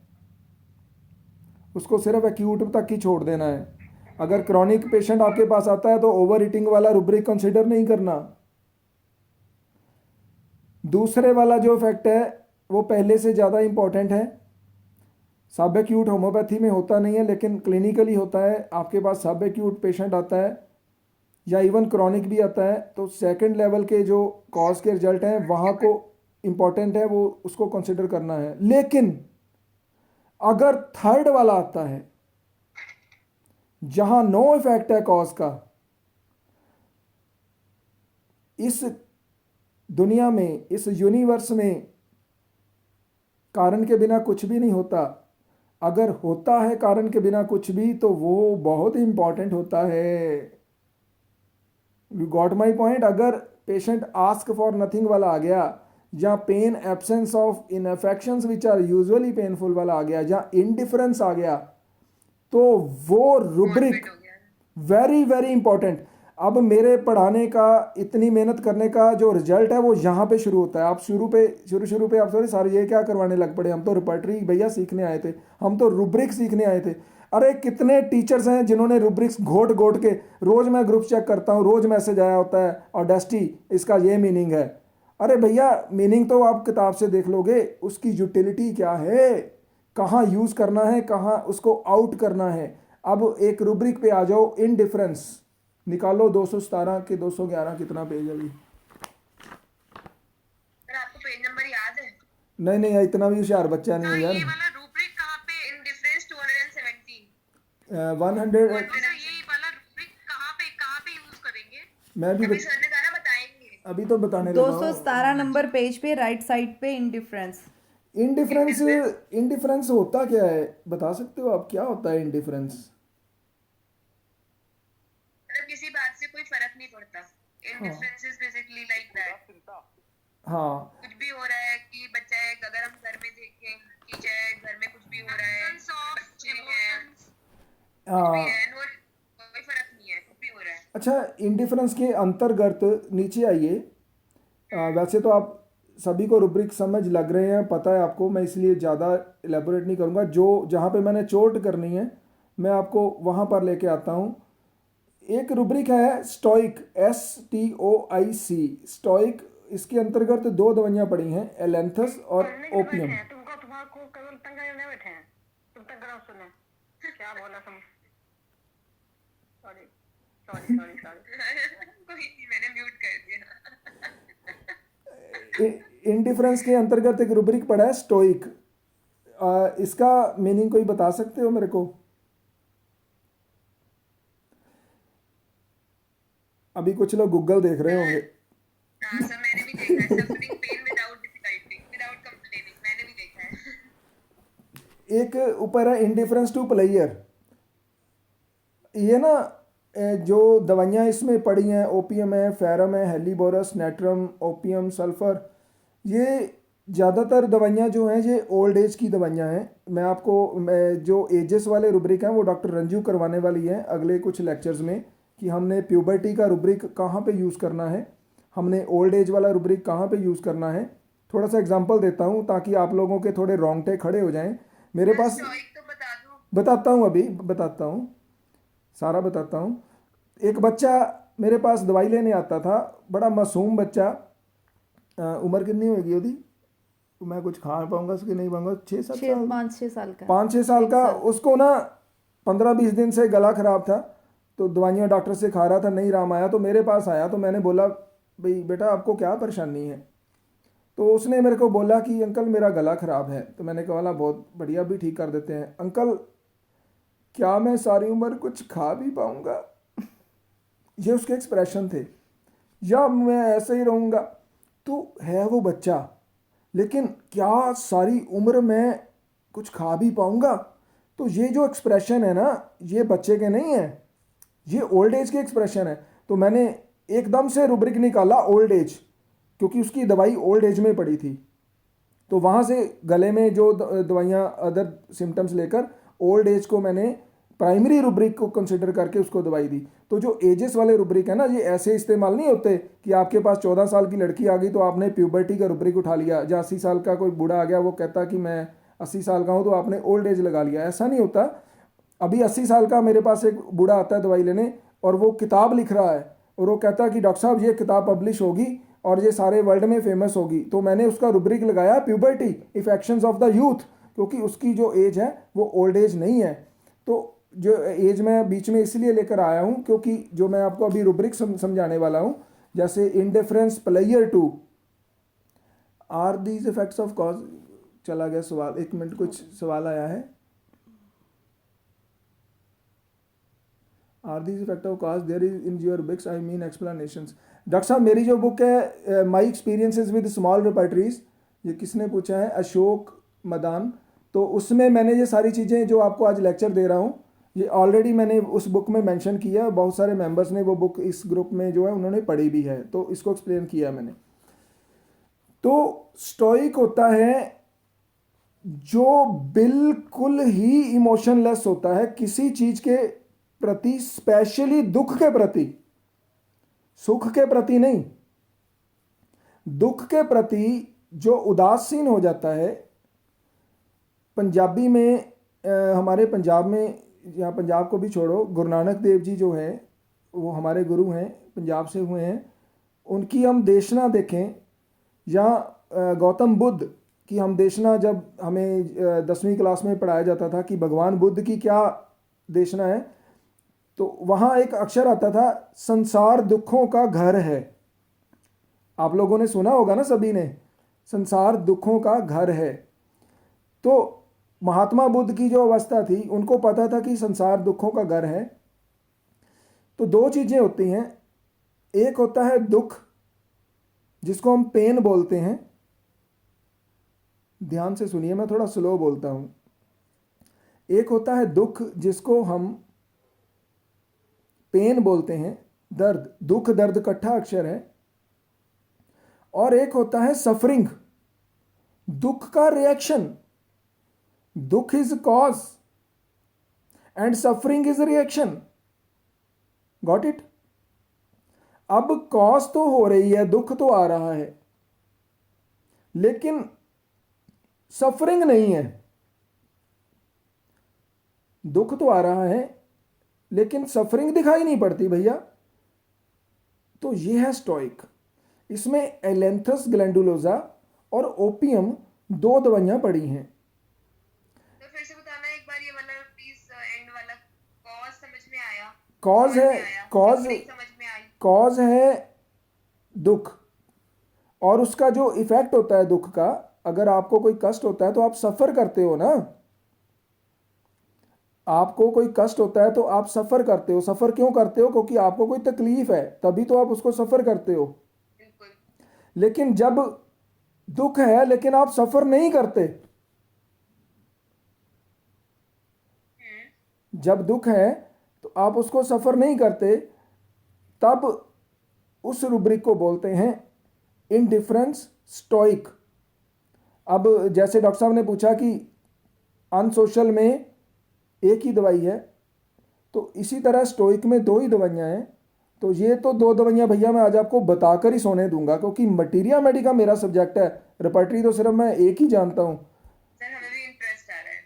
उसको सिर्फ एक्यूट तक ही छोड़ देना है। अगर क्रॉनिक पेशेंट आपके पास आता है तो ओवर ईटिंग वाला रुब्रिक कंसिडर नहीं करना। दूसरे वाला जो इफेक्ट है वो पहले से ज़्यादा इम्पॉर्टेंट है। सब एक्यूट होम्योपैथी में होता नहीं है, लेकिन क्लिनिकली होता है। आपके पास सब एक्यूट पेशेंट आता है या इवन क्रॉनिक भी आता है, तो सेकंड लेवल के जो कॉज के रिजल्ट हैं वहाँ को इम्पॉर्टेंट है, वो उसको कंसिडर करना है। लेकिन अगर थर्ड वाला आता है जहाँ नो इफेक्ट है कॉज का, इस दुनिया में, इस यूनिवर्स में कारण के बिना कुछ भी नहीं होता। अगर होता है कारण के बिना कुछ भी, तो वो बहुत इंपॉर्टेंट होता है। You got my point? अगर पेशेंट आस्क फॉर नथिंग वाला आ गया, या pain absence of infections which are usually painful वाला आ गया, या इंडिफरेंस आ गया, तो वो रुब्रिक वेरी वेरी इंपॉर्टेंट। अब मेरे पढ़ाने का, इतनी मेहनत करने का जो रिजल्ट है वो यहाँ पे शुरू होता है। आप शुरू पे आप सॉरी सर ये क्या करवाने लग पड़े, हम तो रिपर्टरी भैया सीखने आए थे, हम तो रुब्रिक सीखने आए थे। अरे कितने टीचर्स हैं जिन्होंने रुब्रिक्स घोट घोट के, रोज़ मैं ग्रुप चेक करता हूँ, रोज़ मैसेज आया होता है, और डेस्टी इसका ये मीनिंग है। अरे भैया मीनिंग तो आप किताब से देख लोगे, उसकी यूटिलिटी क्या है, कहाँ यूज़ करना है, कहाँ उसको आउट करना है। अब एक रुब्रिक पे आ जाओ, इनडिफरेंस निकालो। 217 के 211 कितना पेज है अभी?
सर आपको पेज नंबर याद है?
नहीं इतना भी होशियार बच्चा नहीं है यार।
ये वाला रूब्रिक कहाँ पे, इंडिफरेंस 217
100
सर, ये वाला रूब्रिक कहाँ पे यूज करेंगे?
मैं भी
अभी सर ने कहा ना बताएंगे।
अभी तो बताने लगा हूँ।
217 नंबर पेज पे राइट साइड पे इंडिफरेंस।
इंडिफरेंस होता क्या है, बता सकते हो आप? क्या होता है इंडिफरेंस?
मतलब किसी बात से कोई फर्क नहीं पड़ता। Indifference is basically like that.
हाँ,
कुछ भी हो रहा है कि बच्चा है, अगर हम घर में देखें कि चाहे घर में कुछ भी हो रहा है, बच्चे हैं,
हाँ।
कोई फर्क नहीं है, कुछ भी हो रहा है।
अच्छा, इंडिफरेंस के अंतर्गत नीचे आइए। वैसे तो आप सभी को रुब्रिक समझ लग रहे हैं, पता है आपको, मैं इसलिए ज़्यादा एलेबोरेट नहीं करूँगा। जो जहाँ पे मैंने चोट करनी है मैं आपको वहाँ पर लेके आता हूँ। एक रुब्रिक है स्टोइक, STOIC, स्टोइक। इसके अंतर्गत 2 दवाइयाँ पड़ी हैं, एलेंथस और ओपियम।
तुम्हारे केवल तंगा नहीं बैठे हैं, तुम तंगा सुने क्या बोला तुम? सॉरी कोई नहीं, मैंने म्यूट कर दिया।
इंडिफरेंस के अंतर्गत एक रुब्रिक पड़ा है स्टोइक। इसका मीनिंग कोई बता सकते हो मेरे को? अभी कुछ लोग गूगल देख रहे होंगे।
हाँ सर, मैंने भी देखा है, suffering pain without difficulty, without complaining, मैंने भी देखा है।
एक ऊपर है इंडिफरेंस टू प्लेयर। ये ना जो दवाइयाँ इसमें पड़ी हैं, ओपियम है, फेरम है, हेलीबोरस, नेट्रम, ओपियम, सल्फर, ये ज़्यादातर दवाइयाँ जो हैं ये ओल्ड एज की दवाइयाँ हैं। मैं आपको जो एजेस वाले रुब्रिक हैं वो डॉक्टर रंजू करवाने वाली हैं अगले कुछ लेक्चर्स में, कि हमने प्यूबर्टी का रुब्रिक कहाँ पे यूज़ करना है, हमने ओल्ड एज वाला रुब्रिक कहाँ पे यूज़ करना है। थोड़ा सा एग्जांपल देता हूँ ताकि आप लोगों के थोड़े रोंगटे खड़े हो जाएं। मेरे पास
तो बता दो।
बताता हूँ, अभी बताता हूँ, सारा बताता हूँ। एक बच्चा मेरे पास दवाई लेने आता था, बड़ा मासूम बच्चा, उम्र कितनी होगी ਉਹਦੀ मैं कुछ खा पाऊंगा उसकी नहीं पाऊंगा 6-7 साल
5-6 साल का
5-6 साल का उसको ना 15-20 दिन से गला खराब था तो दवाइयाँ डॉक्टर से खा रहा था नहीं आराम आया तो मेरे पास आया तो मैंने बोला भाई बेटा आपको क्या परेशानी है तो उसने मेरे को बोला कि अंकल मेरा गला ख़राब है तो मैंने कहा बहुत बढ़िया भी ठीक कर देते हैं अंकल क्या मैं सारी उम्र कुछ खा भी पाऊंगा ये उसके एक्सप्रेशन थे या मैं ऐसे ही रहूँगा तो है वो बच्चा लेकिन क्या सारी उम्र मैं कुछ खा भी पाऊंगा तो ये जो एक्सप्रेशन है ना ये बच्चे के नहीं है ये ओल्ड एज के एक्सप्रेशन है तो मैंने एकदम से रुब्रिक निकाला ओल्ड एज क्योंकि उसकी दवाई ओल्ड एज में पड़ी थी तो वहाँ से गले में जो दवाइयाँ अदर सिम्टम्स लेकर ओल्ड एज को मैंने प्राइमरी रुब्रिक को कंसिडर करके उसको दवाई दी तो जो एजेस वाले रुब्रिक है ना ये ऐसे इस्तेमाल नहीं होते कि आपके पास 14 साल की लड़की आ गई तो आपने प्यूबर्टी का रुब्रिक उठा लिया या 80 साल का कोई बूढ़ा आ गया वो कहता कि मैं 80 साल का हूँ तो आपने ओल्ड एज लगा लिया ऐसा नहीं होता अभी 80 साल का मेरे पास एक बूढ़ा आता है दवाई लेने और वो किताब लिख रहा है और वो कहता है कि डॉक्टर साहब ये किताब पब्लिश होगी और ये सारे वर्ल्ड में फेमस होगी तो मैंने उसका रुब्रिक लगाया प्यूबर्टी इफेक्शंस ऑफ द यूथ क्योंकि उसकी जो एज है वो ओल्ड एज नहीं है तो जो एज मैं बीच में इसलिए लेकर आया हूँ क्योंकि जो मैं आपको अभी रुब्रिक समझाने वाला हूँ जैसे indifference player to are these effects of cause चला गया सवाल 1 मिनट कुछ सवाल आया है are these effect of cause there is in your books I mean explanations doctor साहब मेरी जो बुक है my experiences with small repertories ये किसने पूछा है अशोक मदान तो उसमें मैंने ये सारी चीज़ें जो आपको आज लेक्चर दे रहा हूँ ये ऑलरेडी मैंने उस बुक में मेंशन किया बहुत सारे मेंबर्स ने वो बुक इस ग्रुप में जो है उन्होंने पढ़ी भी है तो इसको एक्सप्लेन किया मैंने तो स्टोइक होता है जो बिल्कुल ही इमोशनलेस होता है किसी चीज़ के प्रति स्पेशली दुख के प्रति सुख के प्रति नहीं दुख के प्रति जो उदासीन हो जाता है पंजाबी में हमारे पंजाब में यहाँ पंजाब को भी छोड़ो गुरु नानक देव जी जो हैं वो हमारे गुरु हैं पंजाब से हुए हैं उनकी हम देशना देखें या गौतम बुद्ध की हम देशना जब हमें 10वीं क्लास में पढ़ाया जाता था कि भगवान बुद्ध की क्या देशना है तो वहाँ एक अक्षर आता था संसार दुखों का घर है आप लोगों ने सुना होगा ना सभी ने संसार दुखों का घर है तो महात्मा बुद्ध की जो अवस्था थी उनको पता था कि संसार दुखों का घर है तो 2 चीज़ें होती हैं एक होता है दुख जिसको हम पेन बोलते हैं ध्यान से सुनिए मैं थोड़ा स्लो बोलता हूं एक होता है दुख जिसको हम पेन बोलते हैं दर्द दुख दर्द इकट्ठा अक्षर है और एक होता है सफरिंग दुख का रिएक्शन दुख is cause and suffering is reaction got it अब कॉज तो हो रही है दुख तो आ रहा है लेकिन सफरिंग नहीं है दुख तो आ रहा है लेकिन सफरिंग दिखाई नहीं पड़ती भैया तो ये है स्टोइक इसमें एलेंथस ग्लैंडुलोजा और ओपियम 2 दवाइयां पड़ी हैं
तो फिर से बताना एक बार ये वाला प्लीज एंड वाला कॉज समझ में आया
कॉज है कॉज
समझ में आई
कॉज है दुख और उसका जो इफेक्ट होता है दुख का अगर आपको कोई कष्ट होता है तो आप सफ़र करते हो ना आपको कोई कष्ट होता है तो आप सफ़र करते हो सफ़र क्यों करते हो क्योंकि आपको कोई तकलीफ है तभी तो आप उसको सफ़र करते हो लेकिन जब दुख है लेकिन आप सफ़र नहीं करते जब दुख है तो आप उसको सफ़र नहीं करते तब उस रुब्रिक को बोलते हैं इनडिफरेंस स्टोइक अब जैसे डॉक्टर साहब ने पूछा कि अनसोशल में एक ही दवाई है तो इसी तरह स्टोइक में 2 ही दवाइयाँ हैं तो ये तो 2 दवाइयाँ भैया मैं आज आपको बताकर ही सोने दूंगा क्योंकि मटीरिया मेडिका मेरा सब्जेक्ट है रेपर्टरी तो सिर्फ मैं एक ही जानता हूँ
सर हमें भी इंटरेस्ट आ रहा है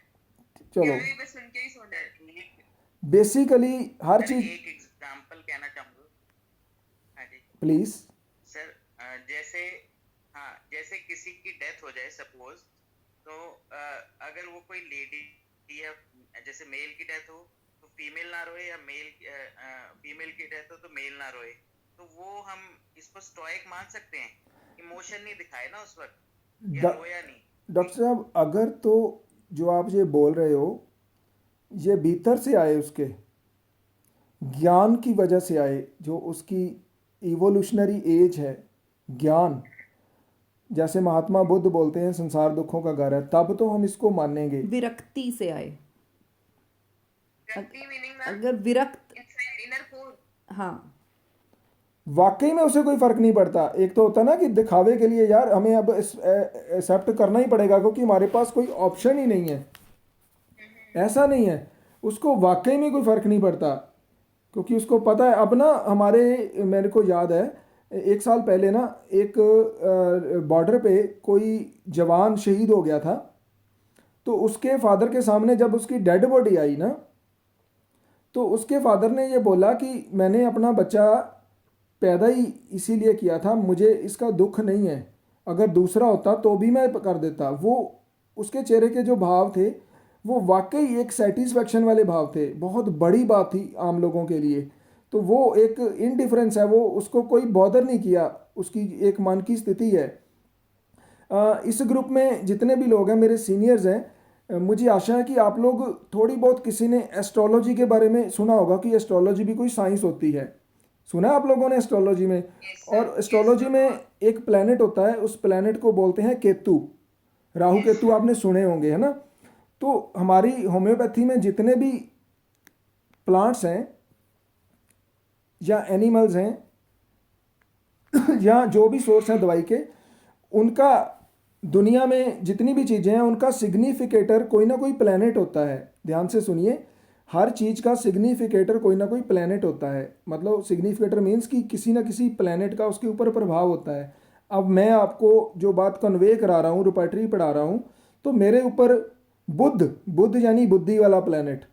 चलो
हमें भी बस सुन के ही सोना है
बेसिकली हर चीज
एक एग्जांपल कहना चाहूंगा हाँ जी
प्लीज
सर जैसे हाँ
जैसे किसी की डेथ हो जाए सपोज, तो अगर वो कोई लेडी या जैसे मेल की डेथ हो तो फीमेल ना रोए, या फीमेल की डेथ हो तो मेल ना रोए, तो वो हम इसको स्टोइक मान सकते हैं? इमोशन नहीं दिखाए ना उस वक्त, या रोया नहीं।
डॉक्टर साहब, अगर तो जो आप ये बोल रहे हो ये भीतर से आए, उसके ज्ञान की वजह से आए, जो उसकी इवोल्यूशनरी एज है, ज्ञान, जैसे महात्मा बुद्ध बोलते हैं संसार दुखों का घर है, तब तो हम इसको मानेंगे।
विरक्ति से आए,
मीनिंग
अगर विरक्त,
इनर फोर्स।
हाँ,
वाकई में उसे कोई फर्क नहीं पड़ता। एक तो होता है ना कि दिखावे के लिए यार हमें अब एक्सेप्ट करना ही पड़ेगा क्योंकि हमारे पास कोई ऑप्शन ही नहीं है, ऐसा नहीं है। उसको वाकई में कोई फ़र्क नहीं पड़ता क्योंकि उसको पता है। अब ना मेरे को याद है 1 साल पहले ना एक बॉर्डर पे कोई जवान शहीद हो गया था, तो उसके फादर के सामने जब उसकी डेड बॉडी आई ना, तो उसके फादर ने ये बोला कि मैंने अपना बच्चा पैदा ही इसीलिए किया था, मुझे इसका दुख नहीं है, अगर दूसरा होता तो भी मैं कर देता। वो उसके चेहरे के जो भाव थे वो वाकई एक सेटिस्फेक्शन वाले भाव थे, बहुत बड़ी बात थी आम लोगों के लिए। तो वो एक इनडिफरेंस है, वो उसको कोई बॉदर नहीं किया, उसकी एक मन की स्थिति है। इस ग्रुप में जितने भी लोग हैं मेरे सीनियर्स हैं, मुझे आशा है कि आप लोग थोड़ी बहुत, किसी ने एस्ट्रोलॉजी के बारे में सुना होगा कि एस्ट्रोलॉजी भी कोई साइंस होती है, सुना है आप लोगों ने एस्ट्रोलॉजी में? और एस्ट्रोलॉजी में एक प्लैनेट होता है, उस प्लैनेट को बोलते हैं केतु, राहु केतु, आपने सुने होंगे, है ना? तो हमारी होम्योपैथी में जितने भी प्लांट्स हैं या एनिमल्स हैं या जो भी सोर्स हैं दवाई के, उनका दुनिया में जितनी भी चीज़ें हैं उनका सिग्निफिकेटर कोई ना कोई प्लैनेट होता है। ध्यान से सुनिए, हर चीज़ का सिग्निफिकेटर कोई ना कोई प्लैनेट होता है। मतलब सिग्निफिकेटर मीन्स कि किसी ना किसी प्लैनेट का उसके ऊपर प्रभाव होता है। अब मैं आपको जो बात कन्वे करा रहा हूँ, रुपैटरी पढ़ा रहा हूँ, तो मेरे ऊपर बुध यानी बुद्धि वाला प्लैनेट,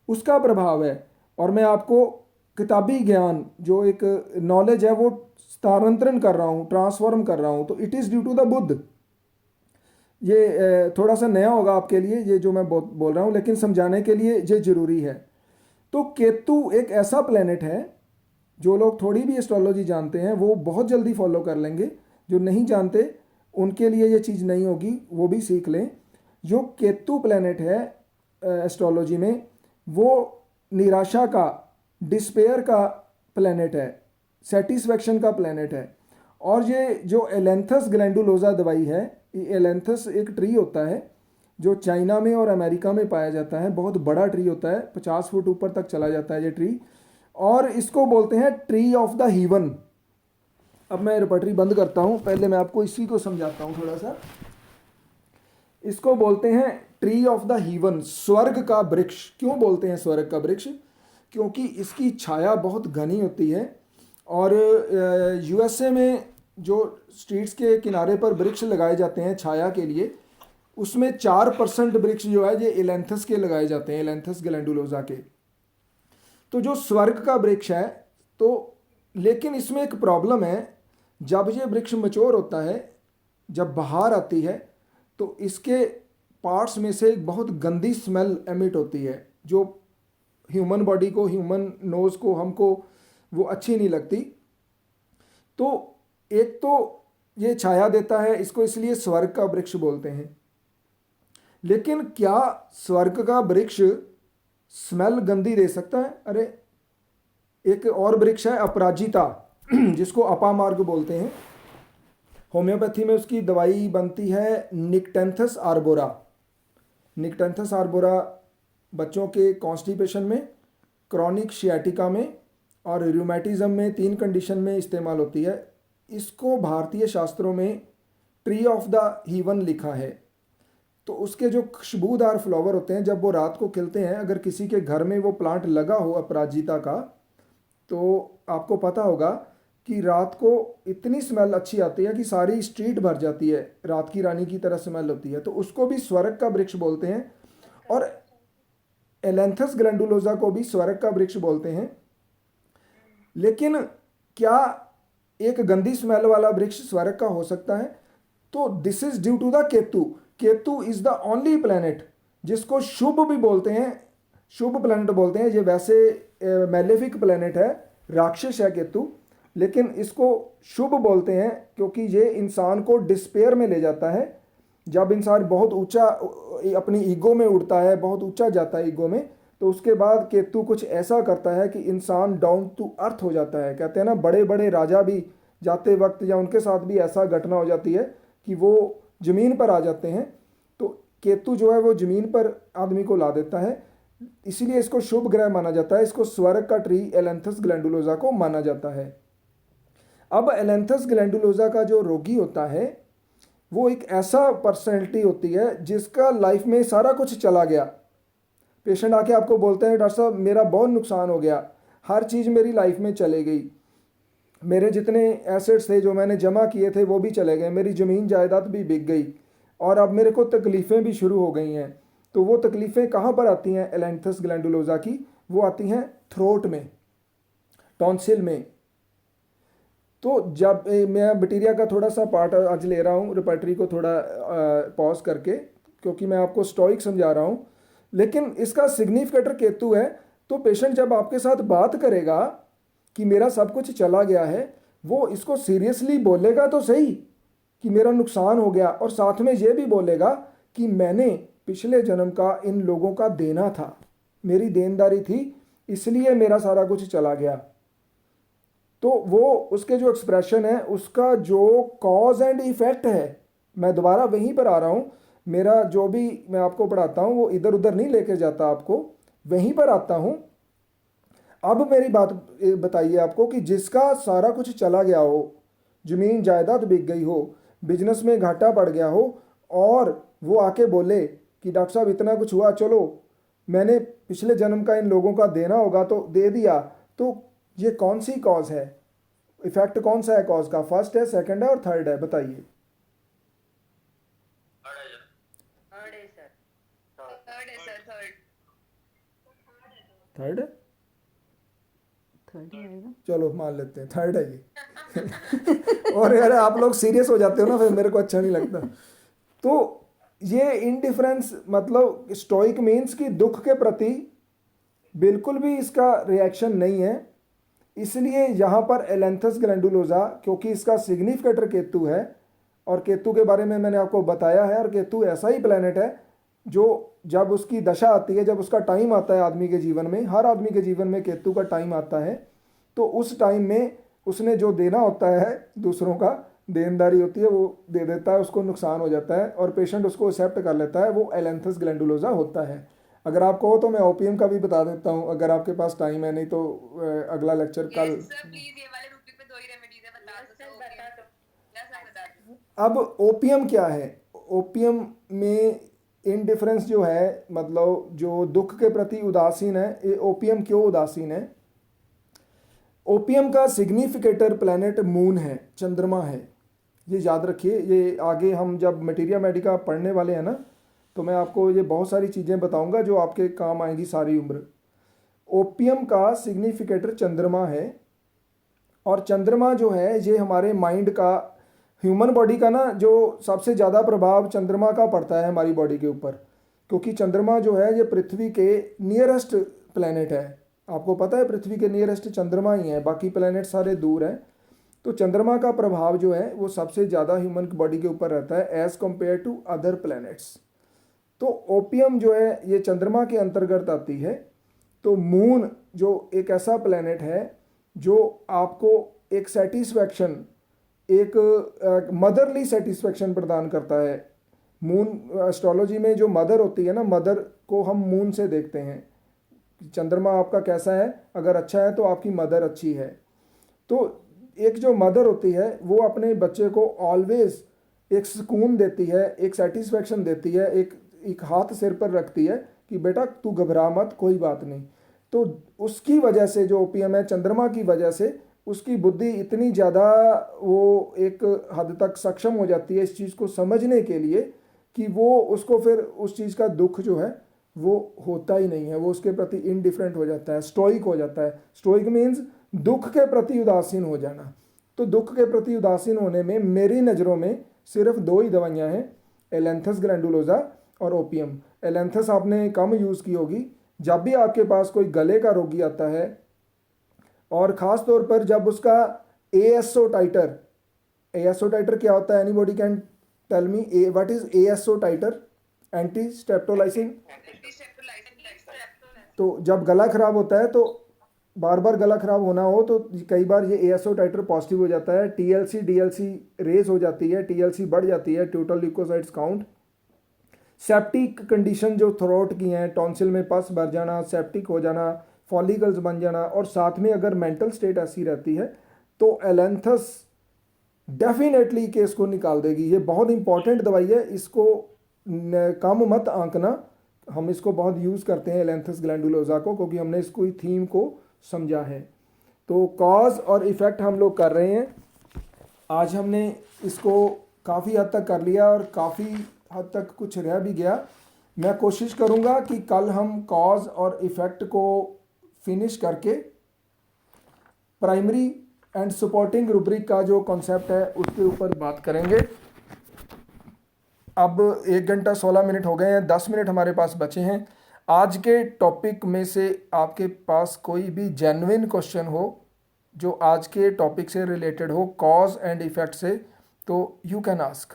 उसका प्रभाव है। और मैं आपको किताबी ज्ञान जो एक नॉलेज है वो स्थानांतरण कर रहा हूँ, ट्रांसफॉर्म कर रहा हूँ, तो it is due to the बुध। ये थोड़ा सा नया होगा आपके लिए ये जो मैं बोल रहा हूँ, लेकिन समझाने के लिए ये ज़रूरी है। तो केतु एक ऐसा प्लैनेट है, जो लोग थोड़ी भी एस्ट्रोलॉजी जानते हैं वो बहुत जल्दी फॉलो कर लेंगे, जो नहीं जानते उनके लिए ये चीज़ नहीं होगी, वो भी सीख लें। जो केतु प्लैनेट है एस्ट्रोलॉजी में, वो निराशा का, डिस्पेयर का प्लैनेट है, सेटिस्फैक्शन का प्लैनेट है। और ये जो एलेंथस ग्लैंडुलोजा दवाई है, ये एलेंथस एक ट्री होता है जो चाइना में और अमेरिका में पाया जाता है, बहुत बड़ा ट्री होता है, 50 फुट ऊपर तक चला जाता है ये ट्री, और इसको बोलते हैं ट्री ऑफ द हीवन। अब मैं रिपॉर्टरी बंद करता हूँ, पहले मैं आपको इसी को समझाता हूँ थोड़ा सा। इसको बोलते हैं ट्री ऑफ द हीवन, स्वर्ग का वृक्ष। क्यों बोलते हैं स्वर्ग का वृक्ष? क्योंकि इसकी छाया बहुत घनी होती है। और यूएसए में जो स्ट्रीट्स के किनारे पर वृक्ष लगाए जाते हैं छाया के लिए, उसमें 4% वृक्ष जो है ये एलेंथस के लगाए जाते हैं, एलेंथस ग्लैंडुलोजा के। तो जो स्वर्ग का वृक्ष है, तो लेकिन इसमें एक प्रॉब्लम है, जब ये वृक्ष मैच्योर होता है, जब बहार आती है, तो इसके पार्ट्स में से एक बहुत गंदी स्मेल एमिट होती है, जो ह्यूमन बॉडी को, ह्यूमन नोज़ को, हमको वो अच्छी नहीं लगती। तो एक तो ये छाया देता है, इसको इसलिए स्वर्ग का वृक्ष बोलते हैं। लेकिन क्या स्वर्ग का वृक्ष स्मेल गंदी दे सकता है? अरे एक और वृक्ष है अपराजिता, जिसको अपामार्ग बोलते हैं। होम्योपैथी में उसकी दवाई बनती है निक्टेंथस आर्बोरा। निक्टेंथस आर्बोरा बच्चों के कॉन्स्टिपेशन में, क्रॉनिक शियाटिका में और रूमेटिज्म में, 3 कंडीशन में इस्तेमाल होती है। इसको भारतीय शास्त्रों में ट्री ऑफ द हीवन लिखा है। तो उसके जो खुशबूदार फ्लावर होते हैं, जब वो रात को खिलते हैं, अगर किसी के घर में वो प्लांट लगा हो अपराजिता का, तो आपको पता होगा कि रात को इतनी स्मेल अच्छी आती है कि सारी स्ट्रीट भर जाती है, रात की रानी की तरह स्मेल होती है। तो उसको भी स्वर्ग का वृक्ष बोलते हैं। और एलेंथस ग्लैंडुलोजा को भी स्वर्ग का वृक्ष बोलते हैं। लेकिन क्या एक गंदी स्मेल वाला वृक्ष स्वर्ग का हो सकता है? तो this is due to the Ketu. Ketu is the only planet जिसको शुभ भी बोलते हैं, शुभ प्लैनेट बोलते हैं। ये वैसे मैलेफिक प्लैनेट है, राक्षस है केतु, लेकिन इसको शुभ बोलते हैं क्योंकि ये इंसान को डिस्पेयर में ले जाता है। जब इंसान बहुत ऊंचा अपनी ईगो में उड़ता है, बहुत ऊंचा जाता है ईगो में, तो उसके बाद केतु कुछ ऐसा करता है कि इंसान डाउन टू अर्थ हो जाता है। कहते हैं ना, बड़े बड़े राजा भी जाते वक्त या उनके साथ भी ऐसा घटना हो जाती है कि वो ज़मीन पर आ जाते हैं। तो केतु जो है वो ज़मीन पर आदमी को ला देता है, इसीलिए इसको शुभ ग्रह माना जाता है। इसको स्वर्ग का ट्री एलेंथस ग्लैंडुलोजा को माना जाता है। अब एलेंथस ग्लैंडुलोजा का जो रोगी होता है वो एक ऐसा पर्सनैलिटी होती है जिसका लाइफ में सारा कुछ चला गया। पेशेंट आके आपको बोलते हैं, डॉक्टर साहब मेरा बहुत नुकसान हो गया, हर चीज़ मेरी लाइफ में चले गई, मेरे जितने एसेट्स थे जो मैंने जमा किए थे वो भी चले गए, मेरी ज़मीन जायदाद भी बिक गई और अब मेरे को तकलीफ़ें भी शुरू हो गई हैं। तो वो तकलीफ़ें कहाँ पर आती हैं एलेंथस ग्लैंडुलोजा की? वो आती हैं थ्रोट में, टॉन्सिल में। तो जब मैं बैक्टीरिया का थोड़ा सा पार्ट आज ले रहा हूँ, रेपर्टरी को थोड़ा पॉज करके, क्योंकि मैं आपको स्टोइक समझा रहा हूँ, लेकिन इसका सिग्निफिकेटर केतु है। तो पेशेंट जब आपके साथ बात करेगा कि मेरा सब कुछ चला गया है, वो इसको सीरियसली बोलेगा तो सही कि मेरा नुकसान हो गया, और साथ में ये भी बोलेगा कि मैंने पिछले जन्म का इन लोगों का देना था, मेरी देनदारी थी, इसलिए मेरा सारा कुछ चला गया। तो वो उसके जो एक्सप्रेशन है, उसका जो कॉज एंड इफेक्ट है, मैं दोबारा वहीं पर आ रहा हूँ। मेरा जो भी मैं आपको पढ़ाता हूँ वो इधर उधर नहीं लेके जाता, आपको वहीं पर आता हूँ। अब मेरी बात बताइए आपको कि जिसका सारा कुछ चला गया हो, ज़मीन जायदाद बिक गई हो, बिजनेस में घाटा पड़ गया हो, और वो आके बोले कि डॉक्टर साहब इतना कुछ हुआ, चलो मैंने पिछले जन्म का इन लोगों का देना होगा तो दे दिया, तो ये कौन सी कॉज है? इफेक्ट कौन सा है कॉज का? फर्स्ट है, सेकंड है और थर्ड है? बताइए। थर्ड है?
थर्ड ही आएगा।
चलो मान लेते हैं थर्ड है ये। और यार आप लोग सीरियस हो जाते हो ना, फिर मेरे को अच्छा नहीं लगता। तो ये इनडिफरेंस, मतलब स्टोइक मीन्स कि दुख के प्रति बिल्कुल भी इसका रिएक्शन नहीं है। इसलिए यहाँ पर एलेंथस ग्लैंडुलोजा, क्योंकि इसका सिग्निफिकेटर केतु है, और केतु के बारे में मैंने आपको बताया है, और केतु ऐसा ही प्लैनेट है जो जब उसकी दशा आती है, जब उसका टाइम आता है आदमी के जीवन में, हर आदमी के जीवन में केतु का टाइम आता है, तो उस टाइम में उसने जो देना होता है, दूसरों का देनदारी होती है, वो दे देता है, उसको नुकसान हो जाता है और पेशेंट उसको एक्सेप्ट कर लेता है, वो एलेंथस ग्लैंडुलोजा होता है। अगर आप कहो तो मैं ओपीएम का भी बता देता हूँ, अगर आपके पास टाइम है, नहीं तो अगला लेक्चर कल। अब ओपीएम क्या है? ओपीएम में इनडिफरेंस जो है, मतलब जो दुख के प्रति उदासीन है, ये ओपीएम क्यों उदासीन है? ओपीएम का सिग्निफिकेटर प्लैनेट मून है, चंद्रमा है, ये याद रखिए। ये आगे हम जब मटीरिया मेडिका पढ़ने वाले हैं ना, तो मैं आपको ये बहुत सारी चीज़ें बताऊंगा जो आपके काम आएंगी सारी उम्र। ओपीएम का सिग्निफिकेटर चंद्रमा है, और चंद्रमा जो है ये हमारे माइंड का, ह्यूमन बॉडी का ना, जो सबसे ज़्यादा प्रभाव चंद्रमा का पड़ता है हमारी बॉडी के ऊपर, क्योंकि चंद्रमा जो है ये पृथ्वी के नियरेस्ट प्लैनेट है। आपको पता है पृथ्वी के नियरेस्ट चंद्रमा ही है, बाकी प्लैनेट सारे दूर हैं। तो चंद्रमा का प्रभाव जो है वो सबसे ज़्यादा ह्यूमन बॉडी के ऊपर रहता है as compare to other planets. तो ओपीएम जो है ये चंद्रमा के अंतर्गत आती है। तो मून जो एक ऐसा प्लैनेट है जो आपको एक सेटिस्फैक्शन, एक मदरली सेटिस्फैक्शन प्रदान करता है। मून एस्ट्रोलॉजी में जो मदर होती है ना, मदर को हम मून से देखते हैं। चंद्रमा आपका कैसा है, अगर अच्छा है तो आपकी मदर अच्छी है। तो एक जो मदर होती है वो अपने बच्चे को ऑलवेज एक सुकून देती है, एक सेटिस्फैक्शन देती है, एक हाथ सिर पर रखती है कि बेटा तू घबरा मत, कोई बात नहीं। तो उसकी वजह से जो ओपीएम है, चंद्रमा की वजह से उसकी बुद्धि इतनी ज़्यादा वो एक हद तक सक्षम हो जाती है इस चीज़ को समझने के लिए कि वो उसको फिर उस चीज़ का दुख जो है वो होता ही नहीं है, वो उसके प्रति इनडिफरेंट हो जाता है, स्टोइक हो जाता है। स्टोइक मीन्स दुख के प्रति उदासीन हो जाना। तो दुख के प्रति उदासीन होने में मेरी नज़रों में सिर्फ 2 ही दवाइयाँ हैं, एलेंथस ग्रैंडुलोजा और ओपियम। एलेंथस आपने कम यूज़ की होगी। जब भी आपके पास कोई गले का रोगी आता है, और ख़ास तौर पर जब उसका ASO टाइटर, ASO टाइटर क्या होता है, anybody can tell me what is ASO titre? Anti streptolysin. तो जब गला ख़राब होता है, तो बार बार गला ख़राब होना हो तो कई बार ये ASO टाइटर पॉजिटिव हो जाता है, TLC DLC रेज हो जाती है, TLC बढ़ जाती है, total leucocytes count. Septic condition जो थ्रोट की हैं, टॉन्सिल में पस भर जाना, सेप्टिक हो जाना, फॉलिकल्स बन जाना, और साथ में अगर मेंटल स्टेट ऐसी रहती है तो एलेंथस डेफिनेटली केस को निकाल देगी। ये बहुत इंपॉर्टेंट दवाई है, इसको कम मत आंकना। हम इसको बहुत यूज़ करते हैं एलेंथस ग्लैंडुलोजा को, क्योंकि हमने इसको थीम को समझा है। तो कॉज और इफ़ेक्ट हम लोग कर रहे हैं। आज हमने इसको काफ़ी हद तक कर लिया और काफ़ी हद तक कुछ रह भी गया। मैं कोशिश करूँगा कि कल हम कॉज और इफ़ेक्ट को फिनिश करके प्राइमरी एंड सपोर्टिंग रूब्रिक का जो कॉन्सेप्ट है उसके ऊपर बात करेंगे। अब 1 घंटा 16 मिनट हो गए हैं, 10 मिनट हमारे पास बचे हैं। आज के टॉपिक में से आपके पास कोई भी जेन्युइन क्वेश्चन हो जो आज के टॉपिक से रिलेटेड हो, कॉज एंड इफ़ेक्ट से, तो यू कैन आस्क।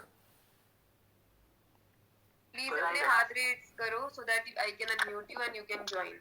प्लीज अपने हाथ रेज करो so that I can unmute you and you can join.